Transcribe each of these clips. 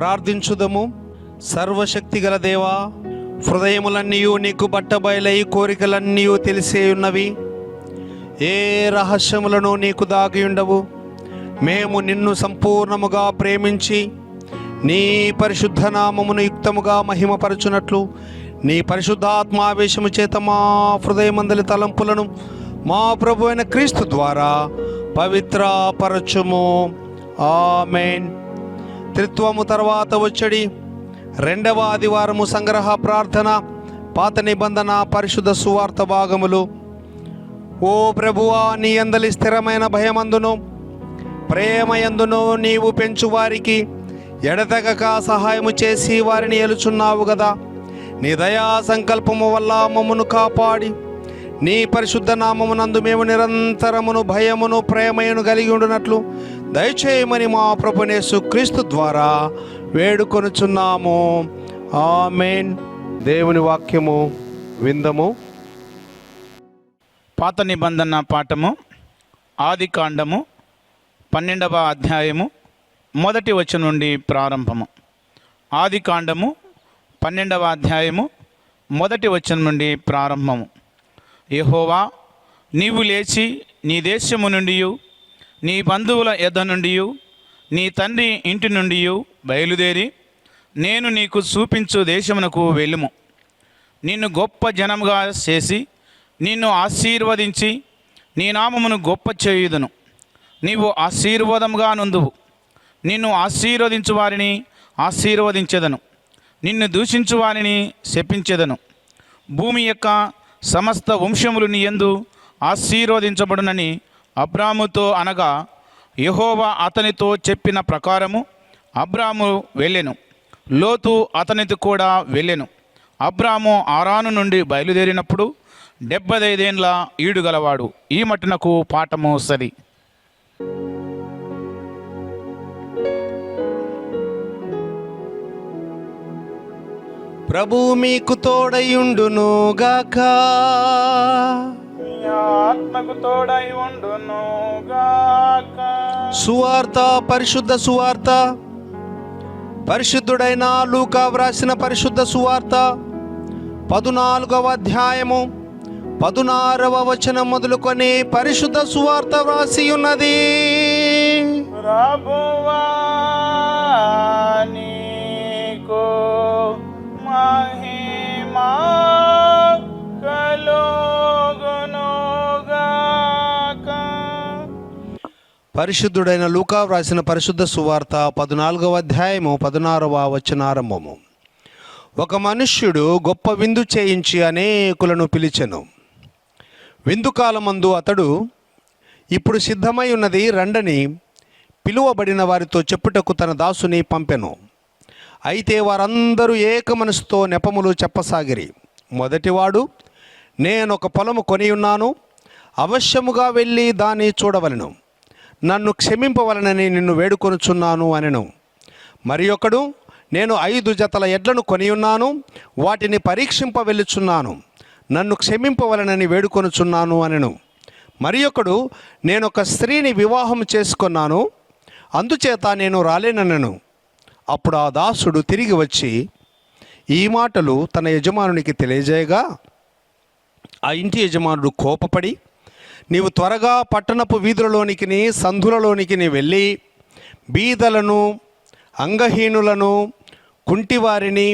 ప్రార్థించుదము. సర్వశక్తిగల దేవా, హృదయములన్నీయు నీకు బట్టబయలై కోరికలన్నీయు తెలిసే ఉన్నవి. ఏ రహస్యములను నీకు దాగి ఉండవు. మేము నిన్ను సంపూర్ణముగా ప్రేమించి నీ పరిశుద్ధ నామమును యుక్తముగా మహిమపరచునట్లు నీ పరిశుద్ధాత్మావేశము చేత మా హృదయమందలి తలంపులను మా ప్రభు అయిన క్రీస్తు ద్వారా పవిత్రపరచుము. ఆమేన్. త్రిత్వము తర్వాత వచ్చడి రెండవ ఆదివారము సంగ్రహ ప్రార్థన, పాత నిబంధన పరిశుద్ధ సువార్త భాగములు. ఓ ప్రభువా, నీ యందలి స్థిరమైన భయమందును ప్రేమయందును నీవు పెంచువారికి ఎడతెగక సహాయము చేసి వారిని ఎలుచున్నావు కదా. నీ దయా సంకల్పము వల్ల మమ్మను కాపాడి నీ పరిశుద్ధ నామమునందు మేము నిరంతరమును భయమును ప్రేమయును కలిగి ఉండునట్లు దయచేయమని మా ప్రభువైన యేసుక్రీస్తు ద్వారా వేడుకొనుచున్నాము. ఆమేన్. దేవుని వాక్యము విందము. పాత నిబంధన పాఠము, ఆది కాండము 12వ అధ్యాయము మొదటి వచనం నుండి ప్రారంభము. ఆది కాండము 12వ అధ్యాయము మొదటి వచనం నుండి ప్రారంభము. యెహోవా, నీవు లేచి నీ దేశము నుండి నీ బంధువుల యొద్ద నుండి నీ తండ్రి ఇంటి నుండి బయలుదేరి నేను నీకు చూపించు దేశమునకు వెళ్ళుము. నిన్ను గొప్ప జనముగా చేసి నిన్ను ఆశీర్వదించి నీ నామమును గొప్ప చేయుదును. నీవు ఆశీర్వాదముగా నుందువు. నిన్ను ఆశీర్వదించు వారిని ఆశీర్వదించెదను, నిన్ను దూషించు వారిని శపించెదను. భూమి యొక్క సమస్త వంశములు నీ యందు ఆశీర్వదించబడునని అబ్రాముతో అనగా, యెహోవా అతనితో చెప్పిన ప్రకారము అబ్రాము వెళ్ళెను. లోతు అతనితో కూడా వెళ్ళెను. అబ్రాము ఆరాను నుండి బయలుదేరినప్పుడు 75 ఏండ్ల ఈడుగలవాడు. ఈ మట్టునకు పాఠము సరి. ప్రభు మీకు తోడయుండును గాక. ఆత్మకు తోడై ఉండును గాక. సువార్త, పరిశుద్ధ సువార్త, పరిశుద్ధుడైన లూకా వ్రాసిన పరిశుద్ధ సువార్త 14వ అధ్యాయము 16వ వచనం మొదలుకొని పరిశుద్ధ సువార్త వ్రాసి ఉన్నది. ప్రభువా నీకు మహిమా కలుగును గాక. పరిశుద్ధుడైన లూకా వ్రాసిన పరిశుద్ధ సువార్త 14వ అధ్యాయము 16వ వచనారంభము. ఒక మనుష్యుడు గొప్ప విందు చేయించి అనేకులను పిలిచెను. విందుకాలమందు అతడు, ఇప్పుడు సిద్ధమై ఉన్నది రండని పిలువబడిన వారితో చెప్పుటకు తన దాసుని పంపెను. అయితే వారందరూ ఏక మనసుతో నెపములు చెప్పసాగిరి. మొదటివాడు, నేనొక పొలము కొని ఉన్నాను, అవశ్యముగా వెళ్ళి దాన్ని చూడవలెను, నన్ను క్షమింపవలనని నిన్ను వేడుకొనుచున్నాను అనెను. మరి ఒకడు, నేను 5 జతల ఎడ్లను కొని ఉన్నాను, వాటిని పరీక్షింప వెళ్ళుచున్నాను, నన్ను క్షమింపవలనని వేడుకొనుచున్నాను అనెను. మరి ఒకడు, నేనొక స్త్రీని వివాహం చేసుకున్నాను, అందుచేత నేను రాలేననెను. అప్పుడు ఆ దాసుడు తిరిగి వచ్చి ఈ మాటలు తన యజమానునికి తెలియజేయగా, ఆ ఇంటి యజమానుడు కోపపడి, నీవు త్వరగా పట్టణపు వీధులలోనికి సందులలోనికి వెళ్ళి బీదలను, అంగహీనులను, కుంటివారిని,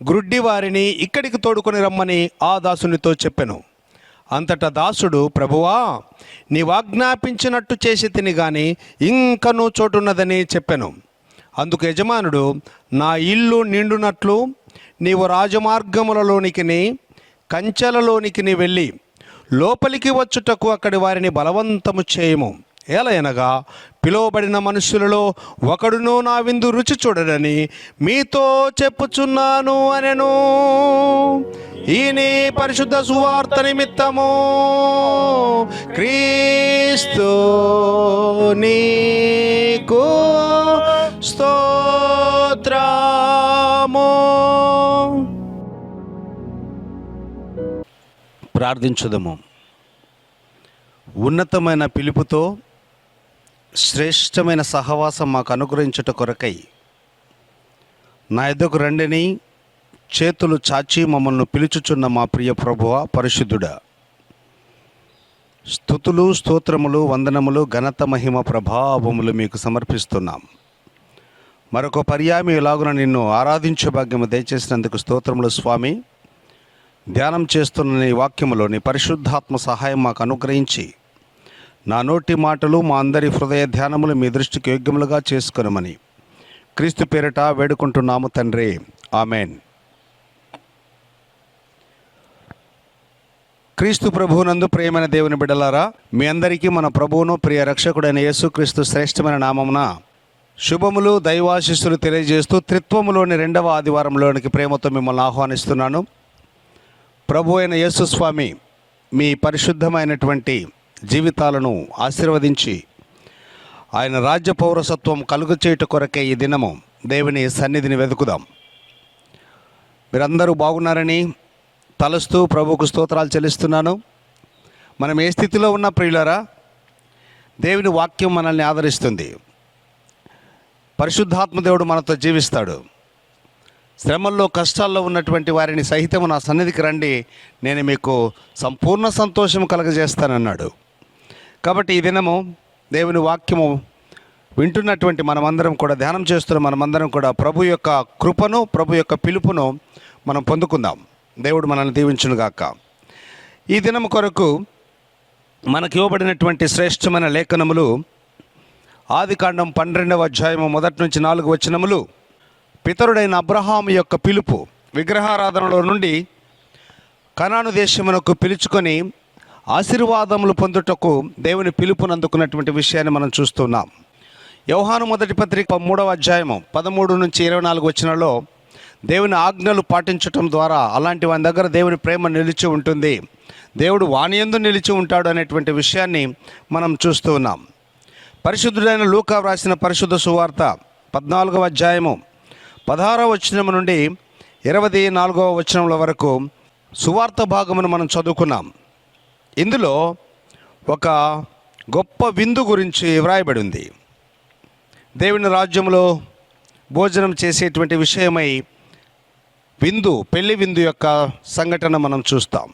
గ్రుడ్డివారిని ఇక్కడికి తోడుకొని రమ్మని ఆ దాసునితో చెప్పెను. అంతటా దాసుడు, ప్రభువా, నీవాజ్ఞాపించినట్టు చేసి తిని గాని ఇంకనూ చోటున్నదని చెప్పెను. అందుకు యజమానుడు, నా ఇల్లు నిండునట్లు నీవు రాజమార్గములలోనికి కంచెలలోనికి వెళ్ళి లోపలికి వచ్చుటకు అక్కడి వారిని బలవంతము చేయము. ఏలయనగా పిలువబడిన మనుషులలో ఒకడును నా విందు రుచి చూడడని మీతో చెప్పుచున్నాను అనెను. ఈయనే పరిశుద్ధ సువార్త నిమిత్తము క్రీస్తు నీకు స్తోత్రము. ప్రార్థించుదము. ఉన్నతమైన పిలుపుతో శ్రేష్టమైన సహవాసం మాకు అనుగ్రహించుట కొరకై నా ఎద్దకు రండిని చేతులు చాచి మమ్మల్ని పిలుచుచున్న మా ప్రియ ప్రభువా, పరిశుద్ధుడా, స్తుతులు, స్తోత్రములు, వందనములు, ఘనత, మహిమ, ప్రభావములు మీకు సమర్పిస్తున్నాం. మరొక పర్యాయం ఇలాగున నిన్ను ఆరాధించే భాగ్యము దయచేసినందుకు స్తోత్రములు స్వామి. ధ్యానం చేస్తున్న నీ వాక్యములో నీ పరిశుద్ధాత్మ సహాయం మాకు అనుగ్రహించి నా నోటి మాటలు మా అందరి హృదయ ధ్యానములు మీ దృష్టికి యోగ్యములుగా చేసుకొనమని క్రీస్తు పేరిట వేడుకుంటున్నాము తండ్రి, ఆమెన్. క్రీస్తు ప్రభువునందు ప్రియమైన దేవుని బిడ్డలారా, మీ అందరికీ మన ప్రభువును ప్రియ రక్షకుడైన యేసుక్రీస్తు శ్రేష్టమైన నామమున శుభములు, దైవాశీస్సులు తెలియజేస్తూ త్రిత్వములోని 2వ ఆదివారంలోనికి ప్రేమతో మిమ్మల్ని ఆహ్వానిస్తున్నాను. ప్రభు అయిన యేసు స్వామి మీ పరిశుద్ధమైనటువంటి జీవితాలను ఆశీర్వదించి ఆయన రాజ్య పౌరసత్వం కలుగు చేయుట కొరకే ఈ దినము దేవుని సన్నిధిని వెతుకుదాం. మీరందరూ బాగున్నారని తలుస్తూ ప్రభువుకు స్తోత్రాలు చెల్లిస్తున్నాను. మనం ఏ స్థితిలో ఉన్న ప్రియులారా, దేవుని వాక్యం మనల్ని ఆదరిస్తుంది. పరిశుద్ధాత్మ దేవుడు మనతో జీవిస్తాడు. శ్రమల్లో, కష్టాల్లో ఉన్నటువంటి వారిని సహితము నా సన్నిధికి రండి, నేను మీకు సంపూర్ణ సంతోషం కలగజేస్తానన్నాడు. కాబట్టి ఈ దినము దేవుని వాక్యము వింటున్నటువంటి మనమందరం కూడా, ధ్యానం చేస్తున్న మనమందరం కూడా ప్రభు యొక్క కృపను, ప్రభు యొక్క పిలుపును మనం పొందుకుందాం. దేవుడు మనల్ని దీవించునుగాక. ఈ దినం కొరకు మనకి ఇవ్వబడినటువంటి శ్రేష్టమైన లేఖనములు ఆదికాండం 12వ అధ్యాయము 1 నుంచి 4 వచనములు. పితరుడైన అబ్రహాము యొక్క పిలుపు, విగ్రహారాధనలో నుండి కనాను దేశమునకు పిలుచుకొని ఆశీర్వాదములు పొందుటకు దేవుని పిలుపును అందుకున్నటువంటి విషయాన్ని మనం చూస్తున్నాం. యోహాను మొదటి పత్రిక 3వ అధ్యాయము 13 నుంచి 24 వచనాల్లో దేవుని ఆజ్ఞలు పాటించటం ద్వారా అలాంటి వాని దగ్గర దేవుని ప్రేమ నిలిచి ఉంటుంది, దేవుడు వాని యందు నిలిచి ఉంటాడు అనేటువంటి విషయాన్ని మనం చూస్తూ ఉన్నాం. పరిశుద్ధుడైన లూకా వ్రాసిన పరిశుద్ధ సువార్త 14వ అధ్యాయము 16వ వచనం నుండి 24వ వచనముల వరకు సువార్త భాగమును మనం చదువుకున్నాం. ఇందులో ఒక గొప్ప విందు గురించి వ్రాయబడి ఉంది. దేవుని రాజ్యంలో భోజనం చేసేటువంటి విషయమై విందు, పెళ్లి విందు యొక్క సంఘటన మనం చూస్తాం.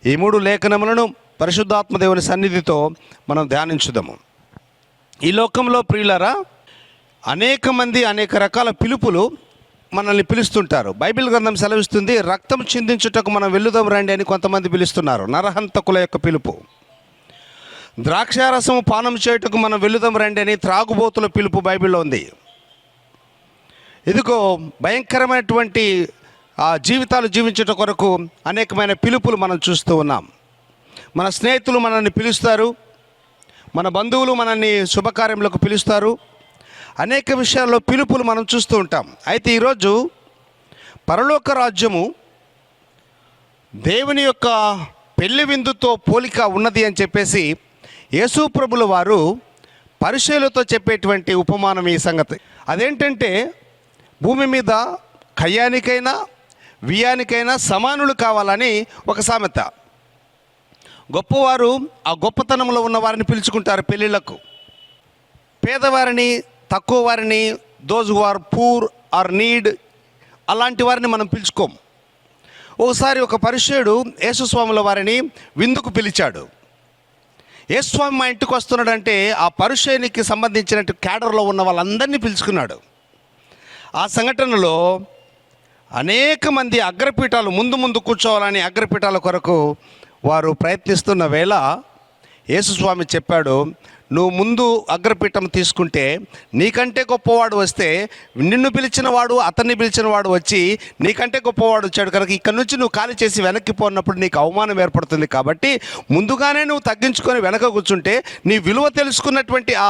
ఈ 3 లేఖనములను పరిశుద్ధాత్మ దేవుని సన్నిధితో మనం ధ్యానించుదాము. ఈ లోకంలో ప్రియులారా, అనేక మంది అనేక రకాల పిలుపులు మనల్ని పిలుస్తుంటారు. బైబిల్ గ్రంథం సెలవిస్తుంది, రక్తం చిందించుటకు మనం వెళ్ళుదాం రండి అని కొంతమంది పిలుస్తున్నారు, నరహంతకుల యొక్క పిలుపు. ద్రాక్షారసము పానం చేయుటకు మనం వెళ్ళుదాం రండి అని త్రాగుబోతుల పిలుపు బైబిల్లో ఉంది. ఇదిగో భయంకరమైనటువంటి జీవితాలు జీవించుట కొరకు అనేకమైన పిలుపులు మనం చూస్తూ ఉన్నాం. మన స్నేహితులు మనల్ని పిలుస్తారు, మన బంధువులు మనల్ని శుభకార్యములకు పిలుస్తారు. అనేక విషయాల్లో పిలుపులు మనం చూస్తూ ఉంటాం. అయితే ఈరోజు పరలోక రాజ్యము దేవుని యొక్క పెళ్లి విందుతో పోలిక ఉన్నది అని చెప్పేసి యేసు ప్రభుల వారు పరిచయులతో చెప్పేటువంటి ఉపమానం ఈ సంగతి. అదేంటంటే, భూమి మీద కయ్యానికైనా వియానికైనా సమానులు కావాలని ఒక సామెత. గొప్పవారు ఆ గొప్పతనంలో ఉన్న వారిని పిలుచుకుంటారు పెళ్ళిళ్ళకు. పేదవారిని, తక్కువ వారిని, those who are poor or need, అలాంటి వారిని మనం పిలుచుకోం. ఒకసారి ఒక పరిచయుడు యేసుస్వాముల వారిని విందుకు పిలిచాడు. యేసుస్వామి మా ఇంటికి వస్తున్నాడంటే ఆ పరిచయునికి సంబంధించినట్టు క్యాడర్లో ఉన్న వాళ్ళందరినీ పిలుచుకున్నాడు. ఆ సంఘటనలో అనేక మంది అగ్రపీఠాలు ముందు కూర్చోవాలని అగ్రపీఠాల కొరకు వారు ప్రయత్నిస్తున్న వేళ యేసుస్వామి చెప్పాడు, నువ్వు ముందు అగ్రపీఠం తీసుకుంటే నీకంటే గొప్పవాడు వస్తే, నిన్ను పిలిచిన వాడు అతన్ని పిలిచిన వాడు వచ్చి నీకంటే గొప్పవాడు వచ్చాడు కనుక ఇక్కడ నుంచి నువ్వు ఖాళీ చేసి వెనక్కి పోన్నప్పుడు నీకు అవమానం ఏర్పడుతుంది. కాబట్టి ముందుగానే నువ్వు తగ్గించుకొని వెనక కూర్చుంటే నీ విలువ తెలుసుకున్నటువంటి ఆ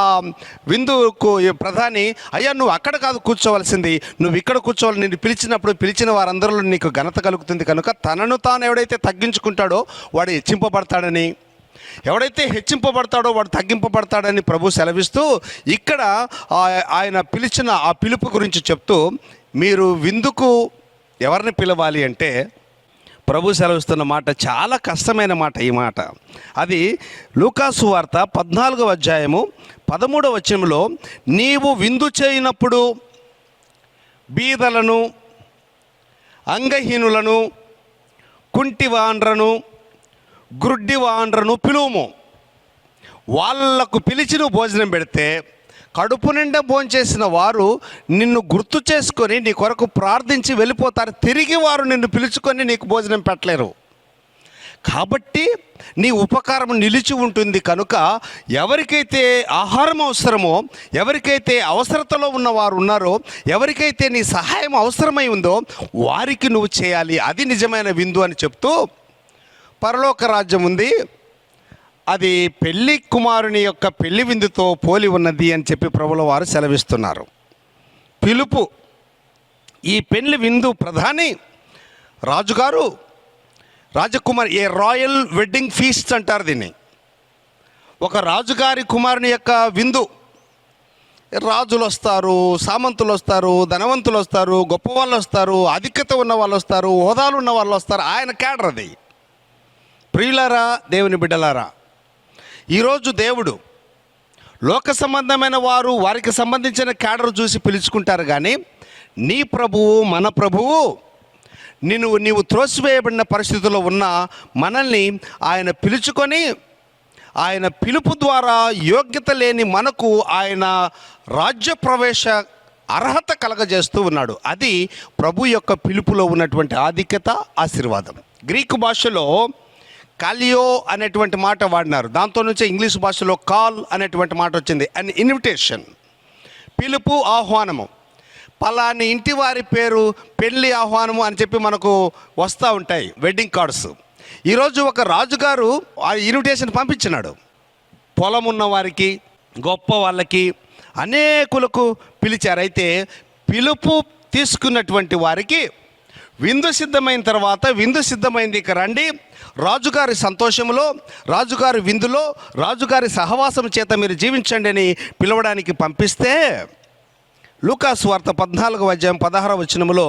విందుకు ప్రధాని, అయ్యా నువ్వు అక్కడ కాదు కూర్చోవలసింది, నువ్వు ఇక్కడ కూర్చోవాలి, నిన్ను పిలిచినప్పుడు పిలిచిన వారందరిలో నీకు ఘనత కలుగుతుంది కనుక తనను తాను ఎవడైతే తగ్గించుకుంటాడో వాడు హెచ్చింపబడతాడని, ఎవడైతే హెచ్చింపబడతాడో వాడు తగ్గింపబడతాడని ప్రభు సెలవిస్తూ ఇక్కడ ఆయన పిలిచిన ఆ పిలుపు గురించి చెప్తూ, మీరు విందుకు ఎవరిని పిలవాలి అంటే ప్రభు సెలవిస్తున్న మాట చాలా కష్టమైన మాట. ఈ మాట అది లూకా సువార్త 14వ అధ్యాయము 13వ వచనంలో, నీవు విందు చేయనప్పుడు బీదలను, అంగహీనులను, కుంటివాండ్రను, గ్రుడ్డివాండ్రను పిలువుము. వాళ్ళకు పిలిచి నువ్వు భోజనం పెడితే కడుపు నిండా భోంచేసిన వారు నిన్ను గుర్తు చేసుకొని నీ కొరకు ప్రార్థించి వెళ్ళిపోతారు. తిరిగి వారు నిన్ను పిలుచుకొని నీకు భోజనం పెట్టలేరు. కాబట్టి నీ ఉపకారం నిలిచి ఉంటుంది కనుక ఎవరికైతే ఆహారం అవసరమో, ఎవరికైతే అవసరతలో ఉన్నవారు ఉన్నారో, ఎవరికైతే నీ సహాయం అవసరమై ఉందో వారికి నువ్వు చేయాలి. అది నిజమైన విందు అని చెప్తూ, పరలోక రాజ్యం ఉంది, అది పెళ్లి కుమారుని యొక్క పెళ్లి విందుతో పోలి ఉన్నది అని చెప్పి ప్రభుల వారు సెలవిస్తున్నారు. పిలుపు, ఈ పెళ్లి విందు ప్రధాని రాజుగారు, రాజకుమారి, ఏ రాయల్ వెడ్డింగ్ ఫీస్ట్ అంటారు దీన్ని. ఒక రాజుగారి కుమారుని యొక్క విందు. రాజులు వస్తారు, సామంతులు వస్తారు, ధనవంతులు వస్తారు, గొప్ప వాళ్ళు వస్తారు, ఆధిక్యత ఉన్న వాళ్ళు వస్తారు, హోదాలు ఉన్న వాళ్ళు వస్తారు. ఆయన క్యాడర్ అది. ప్రియులారా, దేవుని బిడ్డలారా, ఈరోజు దేవుడు లోక సంబంధమైన వారు వారికి సంబంధించిన క్యాడర్ చూసి పిలుచుకుంటారు. కానీ నీ ప్రభువు, మన ప్రభువు నీవు త్రోసివేయబడిన పరిస్థితుల్లో ఉన్న మనల్ని ఆయన పిలుచుకొని, ఆయన పిలుపు ద్వారా యోగ్యత లేని మనకు ఆయన రాజ్య ప్రవేశ అర్హత కలగజేస్తూ ఉన్నాడు. అది ప్రభు యొక్క పిలుపులో ఉన్నటువంటి ఆధిక్యత, ఆశీర్వాదం. గ్రీకు భాషలో కాలియో అనేటువంటి మాట వాడినారు. దాంతో నుంచే ఇంగ్లీష్ భాషలో కాల్ అనేటువంటి మాట వచ్చింది. అండ్ ఇన్విటేషన్, పిలుపు, ఆహ్వానము. పలాని ఇంటి వారి పేరు పెళ్లి ఆహ్వానము అని చెప్పి మనకు వస్తూ ఉంటాయి వెడ్డింగ్ కార్డ్స్. ఈరోజు ఒక రాజుగారు ఆ ఇన్విటేషన్ పంపించినాడు. పొలం ఉన్న వారికి, గొప్ప వాళ్ళకి, అనేకులకు పిలిచారు. అయితే పిలుపు తీసుకున్నటువంటి వారికి విందు సిద్ధమైన తర్వాత, విందు సిద్ధమైంది ఇక రండి, రాజుగారి సంతోషంలో, రాజుగారి విందులో, రాజుగారి సహవాసం చేత మీరు జీవించండి అని పిలవడానికి పంపిస్తే, లూకాసు వార్త 14వ అధ్యాయం 16వ వచనములో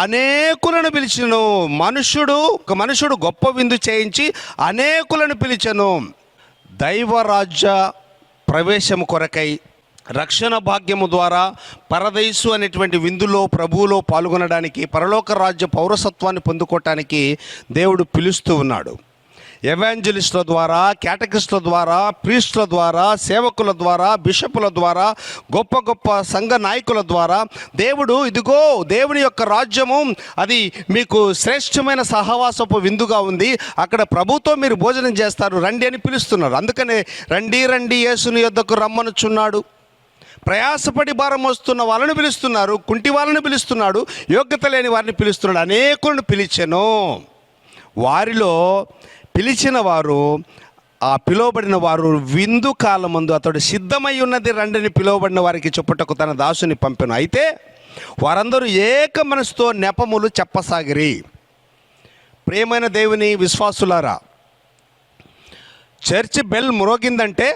అనేకులను పిలిచెను. ఒక మనుషుడు గొప్ప విందు చేయించి అనేకులను పిలిచెను. దైవరాజ్య ప్రవేశము కొరకై, రక్షణ భాగ్యము ద్వారా పరదైసు అనేటువంటి విందులో ప్రభువులో పాల్గొనడానికి, పరలోక రాజ్య పౌరసత్వాన్ని పొందుకోవటానికి దేవుడు పిలుస్తూ ఉన్నాడు. ఎవాంజలిస్టుల ద్వారా, కేటకిస్టుల ద్వారా, ప్రీస్టుల ద్వారా, సేవకుల ద్వారా, బిషపుల ద్వారా, గొప్ప గొప్ప సంఘ నాయకుల ద్వారా దేవుడు, ఇదిగో దేవుని యొక్క రాజ్యము అది మీకు శ్రేష్టమైన సహవాసపు విందుగా ఉంది, అక్కడ ప్రభుతో మీరు భోజనం చేస్తారు, రండి అని పిలుస్తున్నారు. అందుకనే రండి రండి యేసుని యొద్దకు రమ్మనుచున్నాడు. ప్రయాసపడి భారం వస్తున్న వాళ్ళని పిలుస్తున్నారు, కుంటి వాళ్ళని పిలుస్తున్నాడు, యోగ్యత లేని వారిని పిలుస్తున్నాడు. అనేకులను పిలిచెను. వారిలో పిలిచిన వారు, ఆ పిలువబడిన వారు విందు కాలమందు అతడు సిద్ధమై ఉన్నది రండిని పిలువబడిన వారికి చెప్పుటకు తన దాసుని పంపెను. అయితే వారందరూ ఏక మనసుతో నెపములు చెప్పసాగిరి. ప్రియమైన దేవుని విశ్వాసులారా, చర్చి బెల్ మ్రోగిందంటే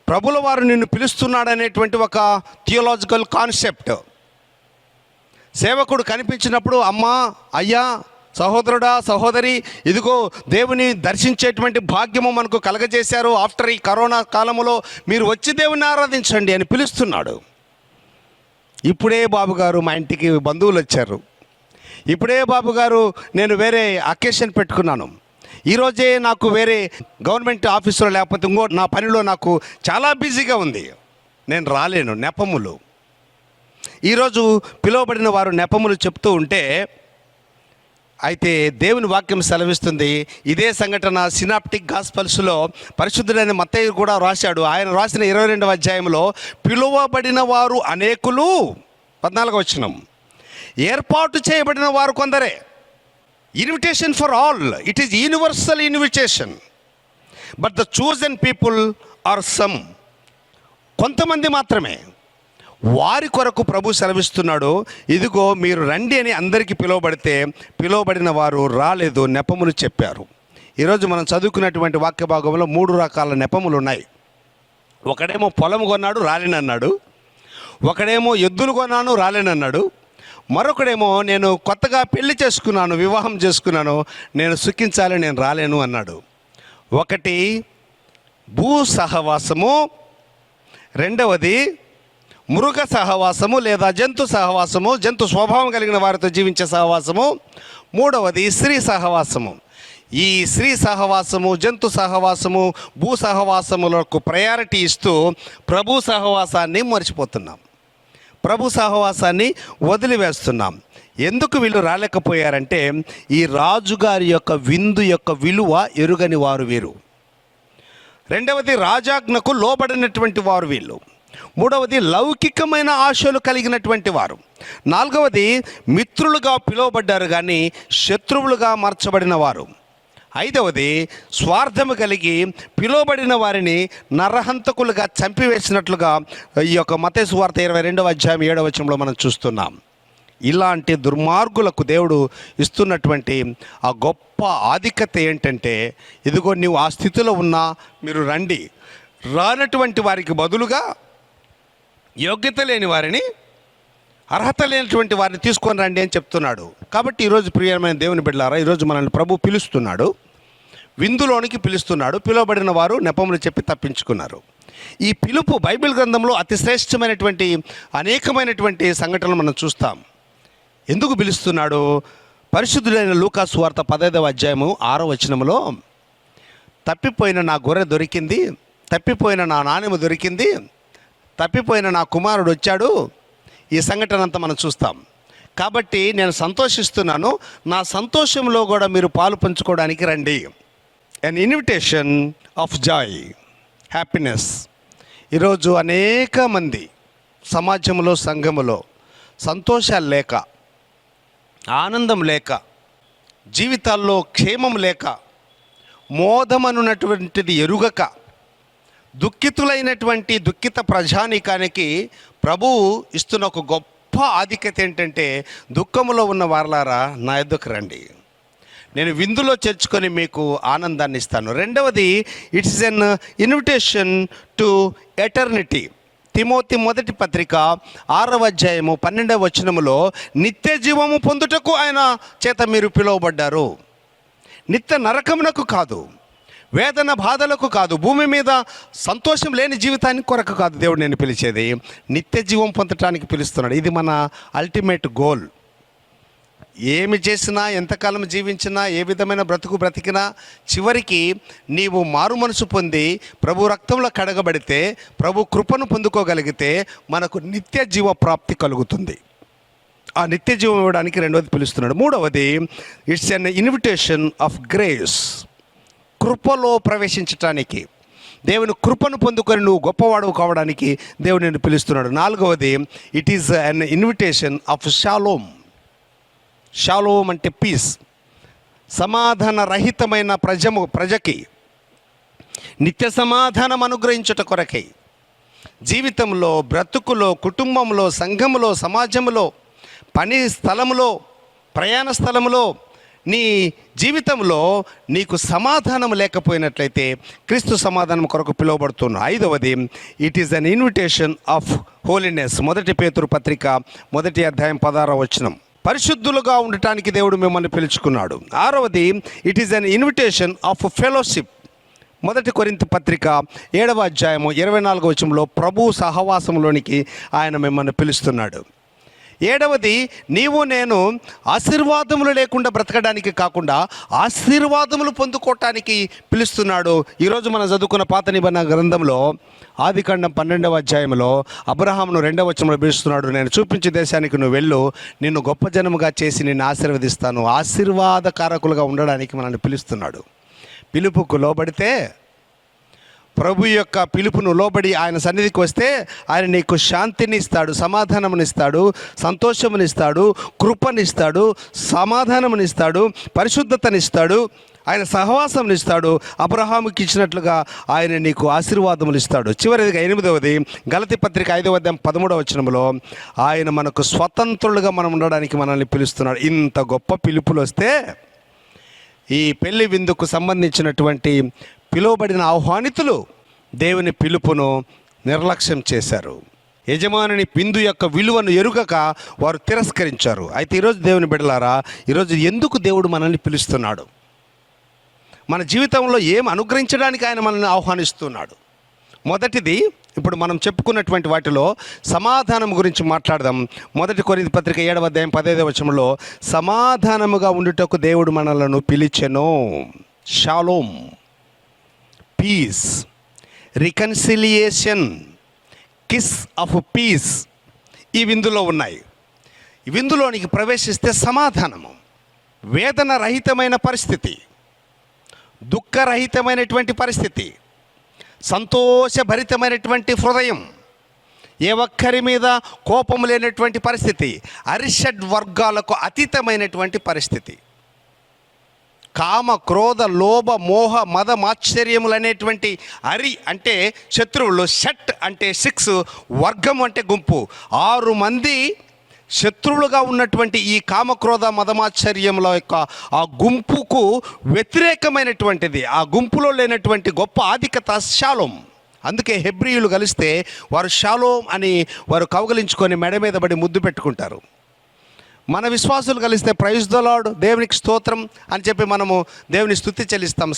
ప్రభుల వారు నిన్ను పిలుస్తున్నాడనేటువంటి ఒక థియోలాజికల్ కాన్సెప్ట్. సేవకుడు కనిపించినప్పుడు, అమ్మా, అయ్యా, సహోదరుడా, సహోదరి, ఇదిగో దేవుని దర్శించేటువంటి భాగ్యము మనకు కలగజేశారు. ఆఫ్టర్ ఈ కరోనా కాలములో మీరు వచ్చి దేవుని ఆరాధించండి అని పిలుస్తున్నాడు. ఇప్పుడే బాబుగారు మా ఇంటికి బంధువులు వచ్చారు, ఇప్పుడే బాబుగారు నేను వేరే అకేషన్ పెట్టుకున్నాను, ఈరోజే నాకు వేరే గవర్నమెంట్ ఆఫీసులో లేకపోతే ఇంకో నా పనిలో నాకు చాలా బిజీగా ఉంది, నేను రాలేను. నెపములు. ఈరోజు పిలువబడిన వారు నెపములు చెప్తూ ఉంటే, అయితే దేవుని వాక్యం సెలవిస్తుంది. ఇదే సంఘటన సినాప్టిక్ గాస్పల్స్లో పరిశుద్ధుడైన మత్తయి కూడా రాశాడు. ఆయన రాసిన 22వ అధ్యాయంలో పిలువబడిన వారు అనేకులు, 14వ వచనం, ఏర్పాటు చేయబడిన వారు కొందరే. Invitation for all, it is universal invitation, but the chosen people are some, కొంతమంది మాత్రమే. వారి కొరకు ప్రభు సెలవిస్తున్నాడు, ఇదిగో మీరు రండి అని అందరికీ పిలువబడితే పిలువబడిన వారు రాలేదు, నెపములు చెప్పారు. ఈరోజు మనం చదువుకున్నటువంటి వాక్య భాగంలో 3 రకాల నెపములు ఉన్నాయి. ఒకడేమో పొలం కొన్నాడు, రాలేనన్నాడు. ఒకడేమో ఎద్దులు కొన్నాను, రాలేనన్నాడు. మరొకడేమో నేను కొత్తగా పెళ్లి చేసుకున్నాను, వివాహం చేసుకున్నాను, నేను సుఖించాలి, నేను రాలేను అన్నాడు. ఒకటి భూ సహవాసము, రెండవది మృగ సహవాసము లేదా జంతు సహవాసము, జంతు స్వభావం కలిగిన వారితో జీవించే సహవాసము. మూడవది స్త్రీ సహవాసము. ఈ స్త్రీ సహవాసము, జంతు సహవాసము, భూ సహవాసములకు ప్రయారిటీ ఇస్తూ ప్రభు సహవాసాన్ని మర్చిపోతున్నాం, ప్రభు సహవాసాన్ని వదిలివేస్తున్నాం. ఎందుకు వీళ్ళు రాలేకపోయారంటే ఈ రాజుగారి యొక్క విందు యొక్క విలువ ఎరుగని వారు వీరు. రెండవది రాజాజ్ఞకు లోబడినటువంటి వారు వీళ్ళు. మూడవది లౌకికమైన ఆశలు కలిగినటువంటి వారు. నాలుగవది మిత్రులుగా పిలువబడ్డారు కానీ శత్రువులుగా మార్చబడిన వారు. ఐదవది స్వార్థము కలిగి పిలువబడిన వారిని నరహంతకులుగా చంపివేసినట్లుగా ఈ యొక్క మత్తయి సువార్త 22వ అధ్యాయం 7వ వచనంలో మనం చూస్తున్నాం. ఇలాంటి దుర్మార్గులకు దేవుడు ఇస్తున్నటువంటి ఆ గొప్ప ఆధిక్యత ఏంటంటే, ఇదిగో నీవు ఆ స్థితిలో ఉన్నా మీరు రండి, రానటువంటి వారికి బదులుగా యోగ్యత లేని వారిని, అర్హత లేనటువంటి వారిని తీసుకొని రండి అని చెప్తున్నాడు. కాబట్టి ఈరోజు ప్రియమైన దేవుని బిడ్డలారా, ఈరోజు మనల్ని ప్రభు పిలుస్తున్నాడు, విందులోనికి పిలుస్తున్నాడు. పిలువబడిన వారు నెపములు చెప్పి తప్పించుకున్నారు. ఈ పిలుపు బైబిల్ గ్రంథంలో అతి శ్రేష్టమైనటువంటి అనేకమైనటువంటి సంఘటనలు మనం చూస్తాం. ఎందుకు పిలుస్తున్నాడు? పరిశుద్ధుడైన లూకా సువార్త 15వ అధ్యాయము 6వ వచనములో, తప్పిపోయిన నా గొర్రె దొరికింది, తప్పిపోయిన నా నాణెము దొరికింది, తప్పిపోయిన నా కుమారుడు వచ్చాడు. ఈ సంఘటన అంతా మనం చూస్తాం. కాబట్టి నేను సంతోషిస్తున్నాను, నా సంతోషంలో కూడా మీరు పాలు పంచుకోవడానికి రండి. an invitation of Joy, happiness. ఈరోజు అనేక మంది సమాజంలో, సంఘములో సంతోషాలు లేక, ఆనందం లేక, జీవితాల్లో క్షేమం లేక, మోదమనున్నటువంటిది ఎరుగక దుఃఖితులైనటువంటి దుఃఖిత ప్రజానీకానికి ప్రభువు ఇస్తున్న ఒక గొప్ప ఆధిక్యత ఏంటంటే, దుఃఖములో ఉన్న వారలారా నా యొద్దకు రండి, నేను విందులో చేర్చుకొని మీకు ఆనందాన్ని ఇస్తాను. రెండవది, it's an invitation to eternity. Timothy మొదటి పత్రిక 6వ అధ్యాయము 12వ వచనములో, నిత్య జీవము పొందుటకు ఆయన చేత మీరు పిలువబడ్డారు. నిత్య నరకమునకు కాదు, వేదన బాధలకు కాదు, భూమి మీద సంతోషం లేని జీవితానికి కొరకు కాదు దేవుడు నేను పిలిచేది, నిత్య జీవం పొందటానికి పిలుస్తున్నాడు. ఇది మన అల్టిమేట్ గోల్. ఏమి చేసినా, ఎంతకాలం జీవించినా, ఏ విధమైన బ్రతుకు బ్రతికినా, చివరికి నీవు మారు మనసు పొంది ప్రభు రక్తంలో కడగబడితే, ప్రభు కృపను పొందుకోగలిగితే మనకు నిత్య జీవ ప్రాప్తి కలుగుతుంది. ఆ నిత్య జీవం ఇవ్వడానికి రెండవది పిలుస్తున్నాడు. మూడవది, it's an invitation of grace. కృపలో ప్రవేశించటానికి, దేవుని కృపను పొందుకొని నువ్వు గొప్పవాడు కావడానికి దేవుడు నిన్ను పిలుస్తున్నాడు. నాలుగవది, it is an invitation of shalom. Shalom అంటే పీస్, సమాధాన రహితమైన ప్రజకి నిత్య సమాధానం అనుగ్రహించుట కొరకై, జీవితంలో, బ్రతుకులో, కుటుంబంలో, సంఘములో, సమాజంలో, పని స్థలములో, ప్రయాణ స్థలములో, నీ జీవితంలో నీకు సమాధానం లేకపోయినట్లయితే క్రీస్తు సమాధానం కొరకు పిలువబడుతున్నావు. ఐదవది, it is an invitation of holiness. 1 పేతురు పత్రిక 1వ అధ్యాయం 16వ వచనం. పరిశుద్ధులుగా ఉండటానికి దేవుడు మిమ్మల్ని పిలుచుకున్నాడు. ఆరవది, it is an invitation of fellowship. 1 కొరింథీ పత్రిక 7వ అధ్యాయము 24వ వచనంలో ప్రభు సహవాసంలోనికి ఆయన మిమ్మల్ని పిలుస్తున్నాడు. ఏడవది, నీవు నేను ఆశీర్వాదములు లేకుండా బ్రతకడానికి కాకుండా ఆశీర్వాదములు పొందుకోవటానికి పిలుస్తున్నాడు. ఈరోజు మనం చదువుకున్న పాత నిబంధన గ్రంథంలో ఆదికాండం 12వ అధ్యాయంలో అబ్రహామును 2వ వచనంలో పిలుస్తున్నాడు. నేను చూపించే దేశానికి నువ్వు వెళ్ళు, నిన్ను గొప్ప జనముగా చేసి నిన్ను ఆశీర్వదిస్తాను. ఆశీర్వాదకారకులుగా ఉండడానికి మనల్ని పిలుస్తున్నాడు. పిలుపుకు లోబడితే, ప్రభు యొక్క పిలుపును లోబడి ఆయన సన్నిధికి వస్తే ఆయన నీకు శాంతిని ఇస్తాడు, సమాధానమునిస్తాడు, సంతోషమునిస్తాడు, కృపనిస్తాడు, సమాధానమునిస్తాడు, పరిశుద్ధతనిస్తాడు, ఆయన సహవాసమునిస్తాడు. అబ్రహాముకి ఇచ్చినట్లుగా ఆయన నీకు ఆశీర్వాదములు ఇస్తాడు. చివరిదిగా 8వది, గలతీ పత్రిక 5వ అధ్యాయం 13వ వచనంలో ఆయన మనకు స్వతంత్రులుగా మనం ఉండడానికి మనల్ని పిలుస్తున్నాడు. ఇంత గొప్ప పిలుపులు వస్తే ఈ పెళ్లి విందుకు సంబంధించినటువంటి పిలువబడిన ఆహ్వానితులు దేవుని పిలుపును నిర్లక్ష్యం చేశారు. యజమానుని విందు యొక్క విలువను ఎరుగక వారు తిరస్కరించారు. అయితే ఈరోజు దేవుని బిడ్డలారా, ఈరోజు ఎందుకు దేవుడు మనల్ని పిలుస్తున్నాడు, మన జీవితంలో ఏం అనుగ్రహించడానికి ఆయన మనల్ని ఆహ్వానిస్తున్నాడు? మొదటిది ఇప్పుడు మనం చెప్పుకున్నటువంటి వాటిలో సమాధానం గురించి మాట్లాడదాం. 1 కొరింథీ పత్రిక 7వ అధ్యాయం 15వ వచనంలో సమాధానముగా ఉండుటకు దేవుడు మనలను పిలిచెను. Shalom, peace, reconciliation, kiss of peace, ఈ విందులో ఉన్నాయి. ఈ విందులోనికి ప్రవేశిస్తే సమాధానము, వేదన రహితమైన పరిస్థితి, దుఃఖరహితమైనటువంటి పరిస్థితి, సంతోషభరితమైనటువంటి హృదయం, ఏ ఒక్కరి మీద కోపం లేనటువంటి పరిస్థితి, అరిషడ్ వర్గాలకు అతీతమైనటువంటి పరిస్థితి, కామ, క్రోధ, లోభ, మోహ, మద, మాశ్చర్యములు అనేటువంటి అరి అంటే శత్రువులు, షట్ అంటే 6, వర్గం అంటే గుంపు, 6 మంది శత్రువులుగా ఉన్నటువంటి ఈ కామక్రోధ మదమాశ్చర్యముల యొక్క ఆ గుంపుకు వ్యతిరేకమైనటువంటిది, ఆ గుంపులో లేనటువంటి గొప్ప ఆధిక్యత షాలోమ్. అందుకే హెబ్రీయులు కలిస్తే వారు షాలోమ్ అని వారు కౌగలించుకొని మెడ మీద పడి ముద్దు పెట్టుకుంటారు. మన విశ్వాసులు కలిస్తే ప్రైజ్ ద లార్డ్, దేవునికి స్తోత్రం అని చెప్పి మనము దేవుని స్తుతి చెల్లిస్తాం.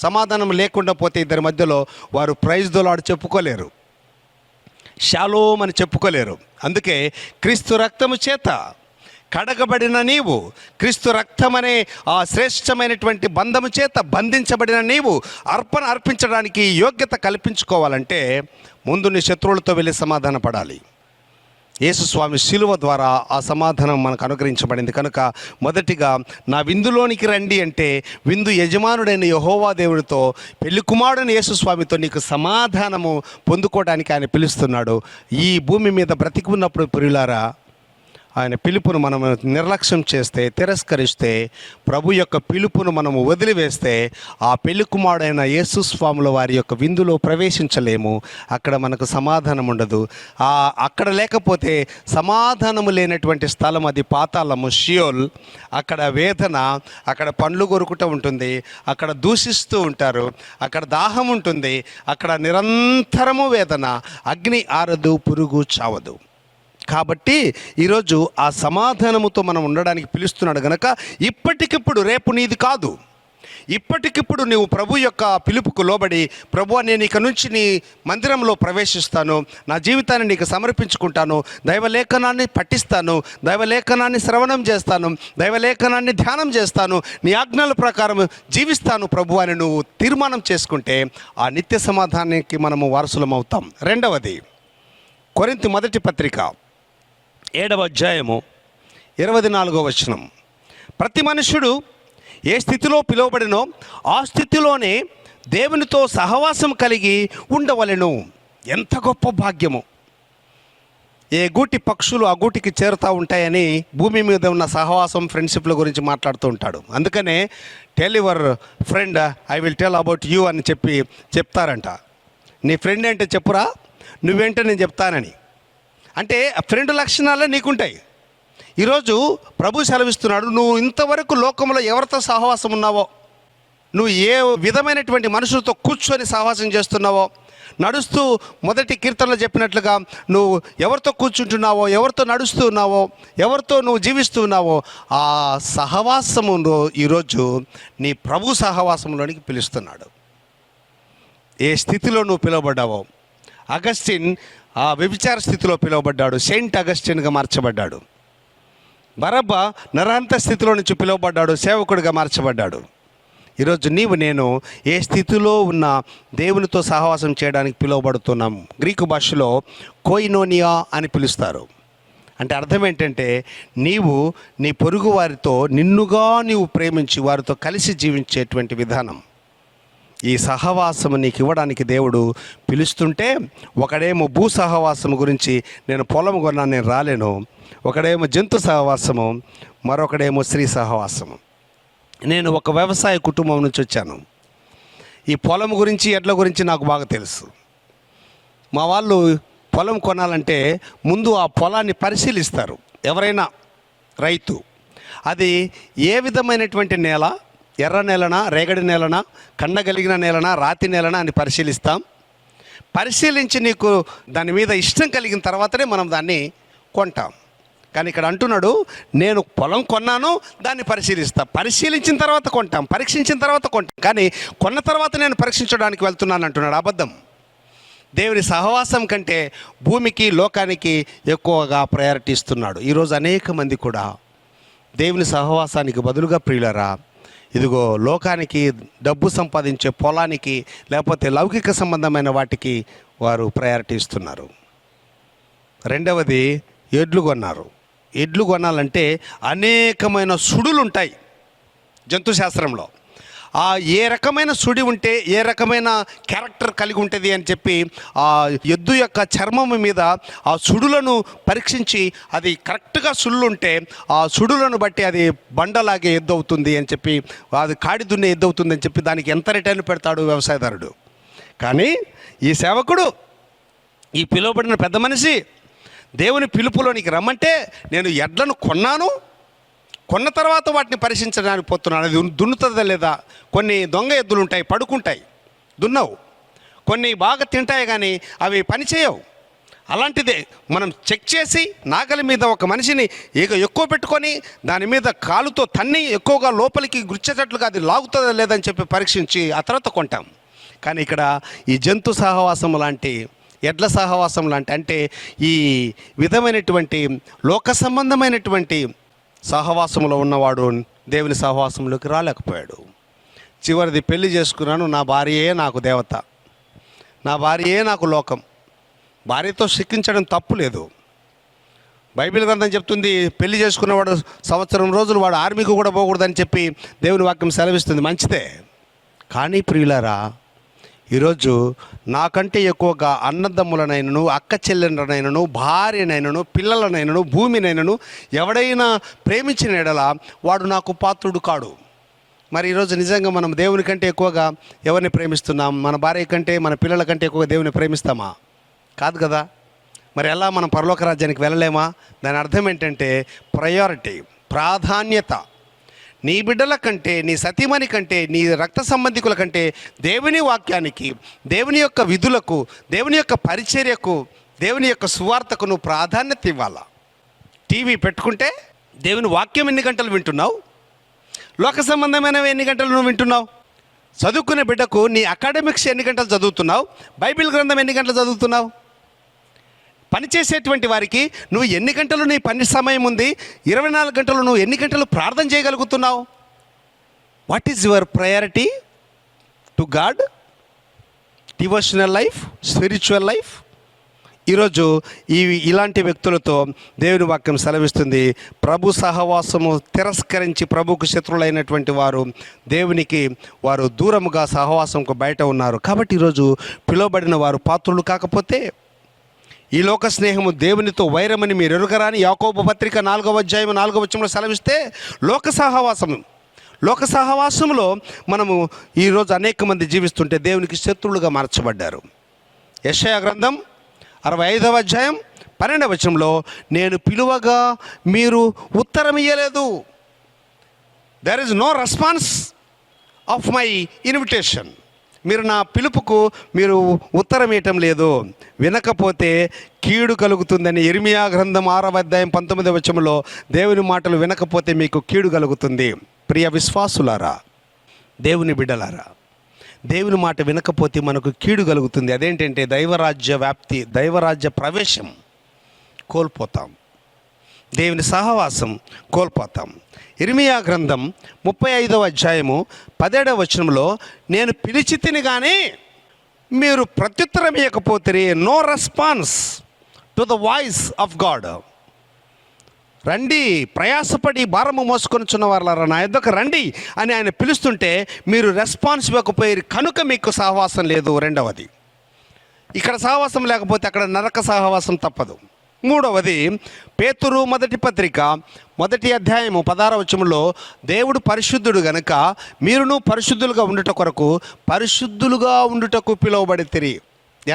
సమాధానం లేకుండా పోతే ఇద్దరి మధ్యలో వారు ప్రైజ్ ద లార్డ్ చెప్పుకోలేరు, షాలోమ్ అని చెప్పుకోలేరు. అందుకే క్రీస్తు రక్తము చేత కడగబడిన నీవు, క్రీస్తు రక్తం అనే ఆ శ్రేష్టమైనటువంటి బంధము చేత బంధించబడిన నీవు అర్పించడానికి యోగ్యత కల్పించుకోవాలంటే ముందు నీ శత్రువులతో వెళ్ళి సమాధాన పడాలి. యేసుస్వామి శిలువ ద్వారా ఆ సమాధానం మనకు అనుగ్రహించబడింది. కనుక మొదటిగా నా విందులోనికి రండి అంటే విందు యజమానుడైన యెహోవా దేవుడితో, పెళ్లి కుమారుడైన యేసుస్వామితో నీకు సమాధానము పొందుకోవడానికి ఆయన పిలుస్తున్నాడు. ఈ భూమి మీద బ్రతికి ఉన్నప్పుడు ప్రియులారా, ఆయన పిలుపును మనం నిర్లక్ష్యం చేస్తే, తిరస్కరిస్తే, ప్రభు యొక్క పిలుపును మనము వదిలివేస్తే ఆ పెళ్లి కుమారుడైన యేసుస్వాముల వారి యొక్క విందులో ప్రవేశించలేము. అక్కడ మనకు సమాధానం ఉండదు. అక్కడ లేకపోతే సమాధానము లేనటువంటి స్థలం అది పాతాళము, షియోల్. అక్కడ వేదన, అక్కడ పండ్లు కొరుకుట ఉంటుంది, అక్కడ దూషిస్తూ ఉంటారు, అక్కడ దాహం ఉంటుంది, అక్కడ నిరంతరము వేదన, అగ్ని ఆరదు, పురుగు చావదు. కాబట్టి ఈరోజు ఆ సమాధానముతో మనం ఉండడానికి పిలుస్తున్నాడు గనక ఇప్పటికిప్పుడు, రేపు నీది కాదు, ఇప్పటికిప్పుడు నువ్వు ప్రభు యొక్క పిలుపుకు లోబడి, ప్రభువా నేను ఇక నుంచి నీ మందిరంలో ప్రవేశిస్తాను, నా జీవితాన్ని నీకు సమర్పించుకుంటాను, దైవలేఖనాన్ని పఠిస్తాను, దైవలేఖనాన్ని శ్రవణం చేస్తాను, దైవలేఖనాన్ని ధ్యానం చేస్తాను, నీ ఆజ్ఞల ప్రకారం జీవిస్తాను ప్రభు అని నువ్వు తీర్మానం చేసుకుంటే ఆ నిత్య సమాధానానికి మనము వారసులం అవుతాం. రెండవది, కొరింథీ మొదటి పత్రిక 7వ అధ్యాయము 24వ వచనం, ప్రతి మనుష్యుడు ఏ స్థితిలో పిలువబడినో ఆ స్థితిలోనే దేవునితో సహవాసం కలిగి ఉండవలెను. ఎంత గొప్ప భాగ్యము! ఏ గూటి పక్షులు ఆ గూటికి చేరుతూ ఉంటాయని భూమి మీద ఉన్న సహవాసం, ఫ్రెండ్షిప్ల గురించి మాట్లాడుతూ ఉంటాడు. అందుకనే tell your friend I will tell about you అని చెప్తారంట. నీ ఫ్రెండ్ అంటే చెప్పురా, నువ్వేంటో నేను చెప్తానని. అంటే ఫ్రెండ్ లక్షణాలే నీకుంటాయి. ఈరోజు ప్రభు సెలవిస్తున్నాడు, నువ్వు ఇంతవరకు లోకంలో ఎవరితో సహవాసం ఉన్నావో, నువ్వు ఏ విధమైనటువంటి మనుషులతో కూర్చొని సహవాసం చేస్తున్నావో, నడుస్తూ మొదటి కీర్తనలో చెప్పినట్లుగా నువ్వు ఎవరితో కూర్చుంటున్నావో, ఎవరితో నడుస్తూ ఉన్నావో, ఎవరితో నువ్వు జీవిస్తూ ఉన్నావో, ఆ సహవాసమును ఈరోజు నీ ప్రభు సహవాసంలోనికి పిలుస్తున్నాడు. ఏ స్థితిలో నువ్వు పిలువబడ్డావో, అగస్టిన్ ఆ వ్యభిచార స్థితిలో పిలువబడ్డాడు, సెయింట్ అగస్టిన్గా మార్చబడ్డాడు. బరబ్బా నరహంత స్థితిలో నుంచి పిలువబడ్డాడు, సేవకుడిగా మార్చబడ్డాడు. ఈరోజు నీవు నేను ఏ స్థితిలో ఉన్న దేవునితో సహవాసం చేయడానికి పిలువబడుతున్నాం. గ్రీకు భాషలో కోయినోనియా అని పిలుస్తారు. అంటే అర్థం ఏంటంటే నీవు నీ పొరుగు వారితో నిన్నుగా నీవు ప్రేమించి వారితో కలిసి జీవించేటువంటి విధానం. ఈ సహవాసము నీకు ఇవ్వడానికి దేవుడు పిలుస్తుంటే, ఒకడేమో భూ సహవాసము గురించి నేను పొలం కొన్నాను నేను రాలేను, ఒకడేమో జంతు సహవాసము, మరొకడేమో స్త్రీ సహవాసము. నేను ఒక వ్యవసాయ కుటుంబం నుంచి వచ్చాను. ఈ పొలం గురించి, ఎడ్ల గురించి నాకు బాగా తెలుసు. మా వాళ్ళు పొలం కొనాలంటే ముందు ఆ పొలాన్ని పరిశీలిస్తారు. ఎవరైనా రైతు, అది ఏ విధమైనటువంటి నేల, ఎర్ర నేలనా, రేగడి నేలనా, కండగలిగిన నేలనా, రాతి నేలనా అని పరిశీలిస్తాం. పరిశీలించి నీకు దాని మీద ఇష్టం కలిగిన తర్వాతనే మనం దాన్ని కొంటాం. కానీ ఇక్కడ అంటున్నాడు, నేను పొలం కొన్నాను, దాన్ని పరిశీలించిన తర్వాత కొంటాం, పరీక్షించిన తర్వాత కొంటాం, కానీ కొన్న తర్వాత నేను పరీక్షించడానికి వెళ్తున్నాను అంటున్నాడు. అబద్ధం. దేవుని సహవాసం కంటే భూమికి లోకానికి ఎక్కువగా ప్రయారిటీ ఇస్తున్నాడు. ఈరోజు అనేక మంది కూడా దేవుని సహవాసానికి బదులుగా ప్రియులరా, ఇదిగో లోకానికి, డబ్బు సంపాదించే పొలానికి, లేకపోతే లౌకిక సంబంధమైన వాటికి వారు ప్రయారిటీ ఇస్తున్నారు. రెండవది, ఎడ్లు కొన్నారు. ఎడ్లు కొనాలంటే అనేకమైన సుడులు ఉంటాయి జంతుశాస్త్రంలో. ఏ రకమైన సుడి ఉంటే ఏ రకమైన క్యారెక్టర్ కలిగి ఉంటుంది అని చెప్పి ఆ ఎద్దు యొక్క చర్మము మీద ఆ సుడులను పరీక్షించి అది కరెక్ట్గా సుళ్ళు ఉంటే ఆ సుడులను బట్టి అది బండలాగే ఎద్దు అవుతుంది అని చెప్పి, అది కాడి దున్నే ఎద్దు అవుతుంది అని చెప్పి దానికి ఎంత రిటర్న్ పెడతాడు వ్యవసాయదారుడు. కానీ ఈ సేవకుడు, ఈ పిలువబడిన పెద్ద మనిషి దేవుని పిలుపులోనికి రమ్మంటే నేను ఎడ్లను కొన్న తర్వాత వాటిని పరీక్షించడానికి పోతున్నాను. అది దున్నుతుందా లేదా? కొన్ని దొంగ ఎద్దులు ఉంటాయి, పడుకుంటాయి, దున్నవు. కొన్ని బాగా తింటాయి కానీ అవి పని చేయవు. అలాంటిదే మనం చెక్ చేసి నాగలి మీద ఒక మనిషిని ఎక్కువ పెట్టుకొని దాని మీద కాలుతో తన్ని ఎక్కువగా లోపలికి గుచ్చేటట్లుగా అది లాగుతుందా లేదని చెప్పి పరీక్షించి ఆ తర్వాత కొంటాం. కానీ ఇక్కడ ఈ జంతు సహవాసం లాంటి, ఎడ్ల సహవాసం లాంటి, అంటే ఈ విధమైనటువంటి లోక సంబంధమైనటువంటి సహవాసంలో ఉన్నవాడు దేవుని సహవాసంలోకి రాలేకపోయాడు. చివరిది, పెళ్లి చేసుకున్నాను, నా భార్యయే నాకు దేవత, నా భార్యయే నాకు లోకం. భార్యతో శిక్షించడం తప్పు లేదు. బైబిల్ గ్రంథం చెప్తుంది, పెళ్లి చేసుకున్నవాడు సంవత్సరం రోజులు వాడు ఆర్మీకి కూడా పోకూడదని చెప్పి దేవుని వాక్యం సెలవిస్తుంది. మంచిదే. కానీ ప్రియులారా, ఈరోజు నాకంటే ఎక్కువగా అన్నదమ్ములనైనను, అక్క చెల్లెండ్రనైనను, భార్యనైనను, పిల్లలనైనను, భూమినైనను ఎవడైనా ప్రేమించిన ఎడల వాడు నాకు పాత్రుడు కాడు. మరి ఈరోజు నిజంగా మనం దేవుని కంటే ఎక్కువగా ఎవరిని ప్రేమిస్తున్నాం? మన భార్య కంటే, మన పిల్లల కంటే ఎక్కువగా దేవుని ప్రేమిస్తామా? కాదు కదా. మరి ఎలా మనం పరలోక రాజ్యానికి వెళ్ళలేమా? దాని అర్థం ఏంటంటే ప్రయారిటీ, ప్రాధాన్యత. నీ బిడ్డల కంటే, నీ సతీమణి కంటే, నీ రక్త సంబంధికుల కంటే దేవుని వాక్యానికి, దేవుని యొక్క విధులకు, దేవుని యొక్క పరిచర్యకు, దేవుని యొక్క సువార్తకు నువ్వు ప్రాధాన్యత ఇవ్వాలా. టీవీ పెట్టుకుంటే దేవుని వాక్యం ఎన్ని గంటలు వింటున్నావు? లోక సంబంధమైనవి ఎన్ని గంటలు నువ్వు వింటున్నావు? చదువుకునే బిడ్డకు నీ అకాడమిక్స్ ఎన్ని గంటలు చదువుతున్నావు? బైబిల్ గ్రంథం ఎన్ని గంటలు చదువుతున్నావు? పనిచేసేటువంటి వారికి నువ్వు ఎన్ని గంటలు నీ పని సమయం ఉంది? 24 గంటలు నువ్వు ఎన్ని గంటలు ప్రార్థన చేయగలుగుతున్నావు? What is your priority to God? Devotional life, spiritual life. ఈరోజు ఇలాంటి వ్యక్తులతో దేవుని వాక్యం సెలవిస్తుంది, ప్రభు సహవాసము తిరస్కరించి ప్రభుకు శత్రువులైనటువంటి వారు దేవునికి వారు దూరముగా సహవాసంకు బయట ఉన్నారు. కాబట్టి ఈరోజు పిలువబడిన వారు పాత్రులు కాకపోతే, ఈ లోక స్నేహము దేవునితో వైరమని మీరు ఎరుగరాని యాకోబు పత్రిక 4వ అధ్యాయం 4వ వచనంలో సెలవిస్తే, లోక సహవాసంలో మనము ఈరోజు అనేక మంది జీవిస్తుంటే దేవునికి శత్రువులుగా మార్చబడ్డారు. యెషయా గ్రంథం 65వ అధ్యాయం 12వ వచనంలో, నేను పిలువగా మీరు ఉత్తరం ఇయ్యలేదు. There is no response of my invitation. మీరు నా పిలుపుకు మీరు ఉత్తరం ఇవ్వటం లేదు, వినకపోతే కీడు కలుగుతుందని ఇర్మియా గ్రంథం 6వ అధ్యాయం 19వ వచనంలో దేవుని మాటలు వినకపోతే మీకు కీడు కలుగుతుంది. ప్రియ విశ్వాసులారా, దేవుని బిడ్డలారా, దేవుని మాట వినకపోతే మనకు కీడు కలుగుతుంది. అదేంటంటే దైవరాజ్య వ్యాప్తి, దైవరాజ్య ప్రవేశం కోల్పోతాం, దేవుని సహవాసం కోల్పోతాం. ఇర్మియా గ్రంథం 35వ అధ్యాయము 17వ వచనంలో, నేను పిలిచి తిని కానీ మీరు ప్రత్యుత్తరం ఇవ్వకపోతే, no response to the voice of God. రండి, ప్రయాసపడి భారము మోసుకొనిచున్న వారులారా నా యొద్దకు రండి అని ఆయన పిలుస్తుంటే మీరు రెస్పాన్స్ ఇవ్వకపోయారు కనుక మీకు సహవాసం లేదు. రెండవది, ఇక్కడ సహవాసం లేకపోతే అక్కడ నరక సహవాసం తప్పదు. మూడవది, పేతురు మొదటి పత్రిక 1వ అధ్యాయము 16వ వచనంలో, దేవుడు పరిశుద్ధుడు గనుక మీరును పరిశుద్ధులుగా ఉండుట కొరకు పరిశుద్ధులుగా ఉండుటకు పిలువబడితిరి.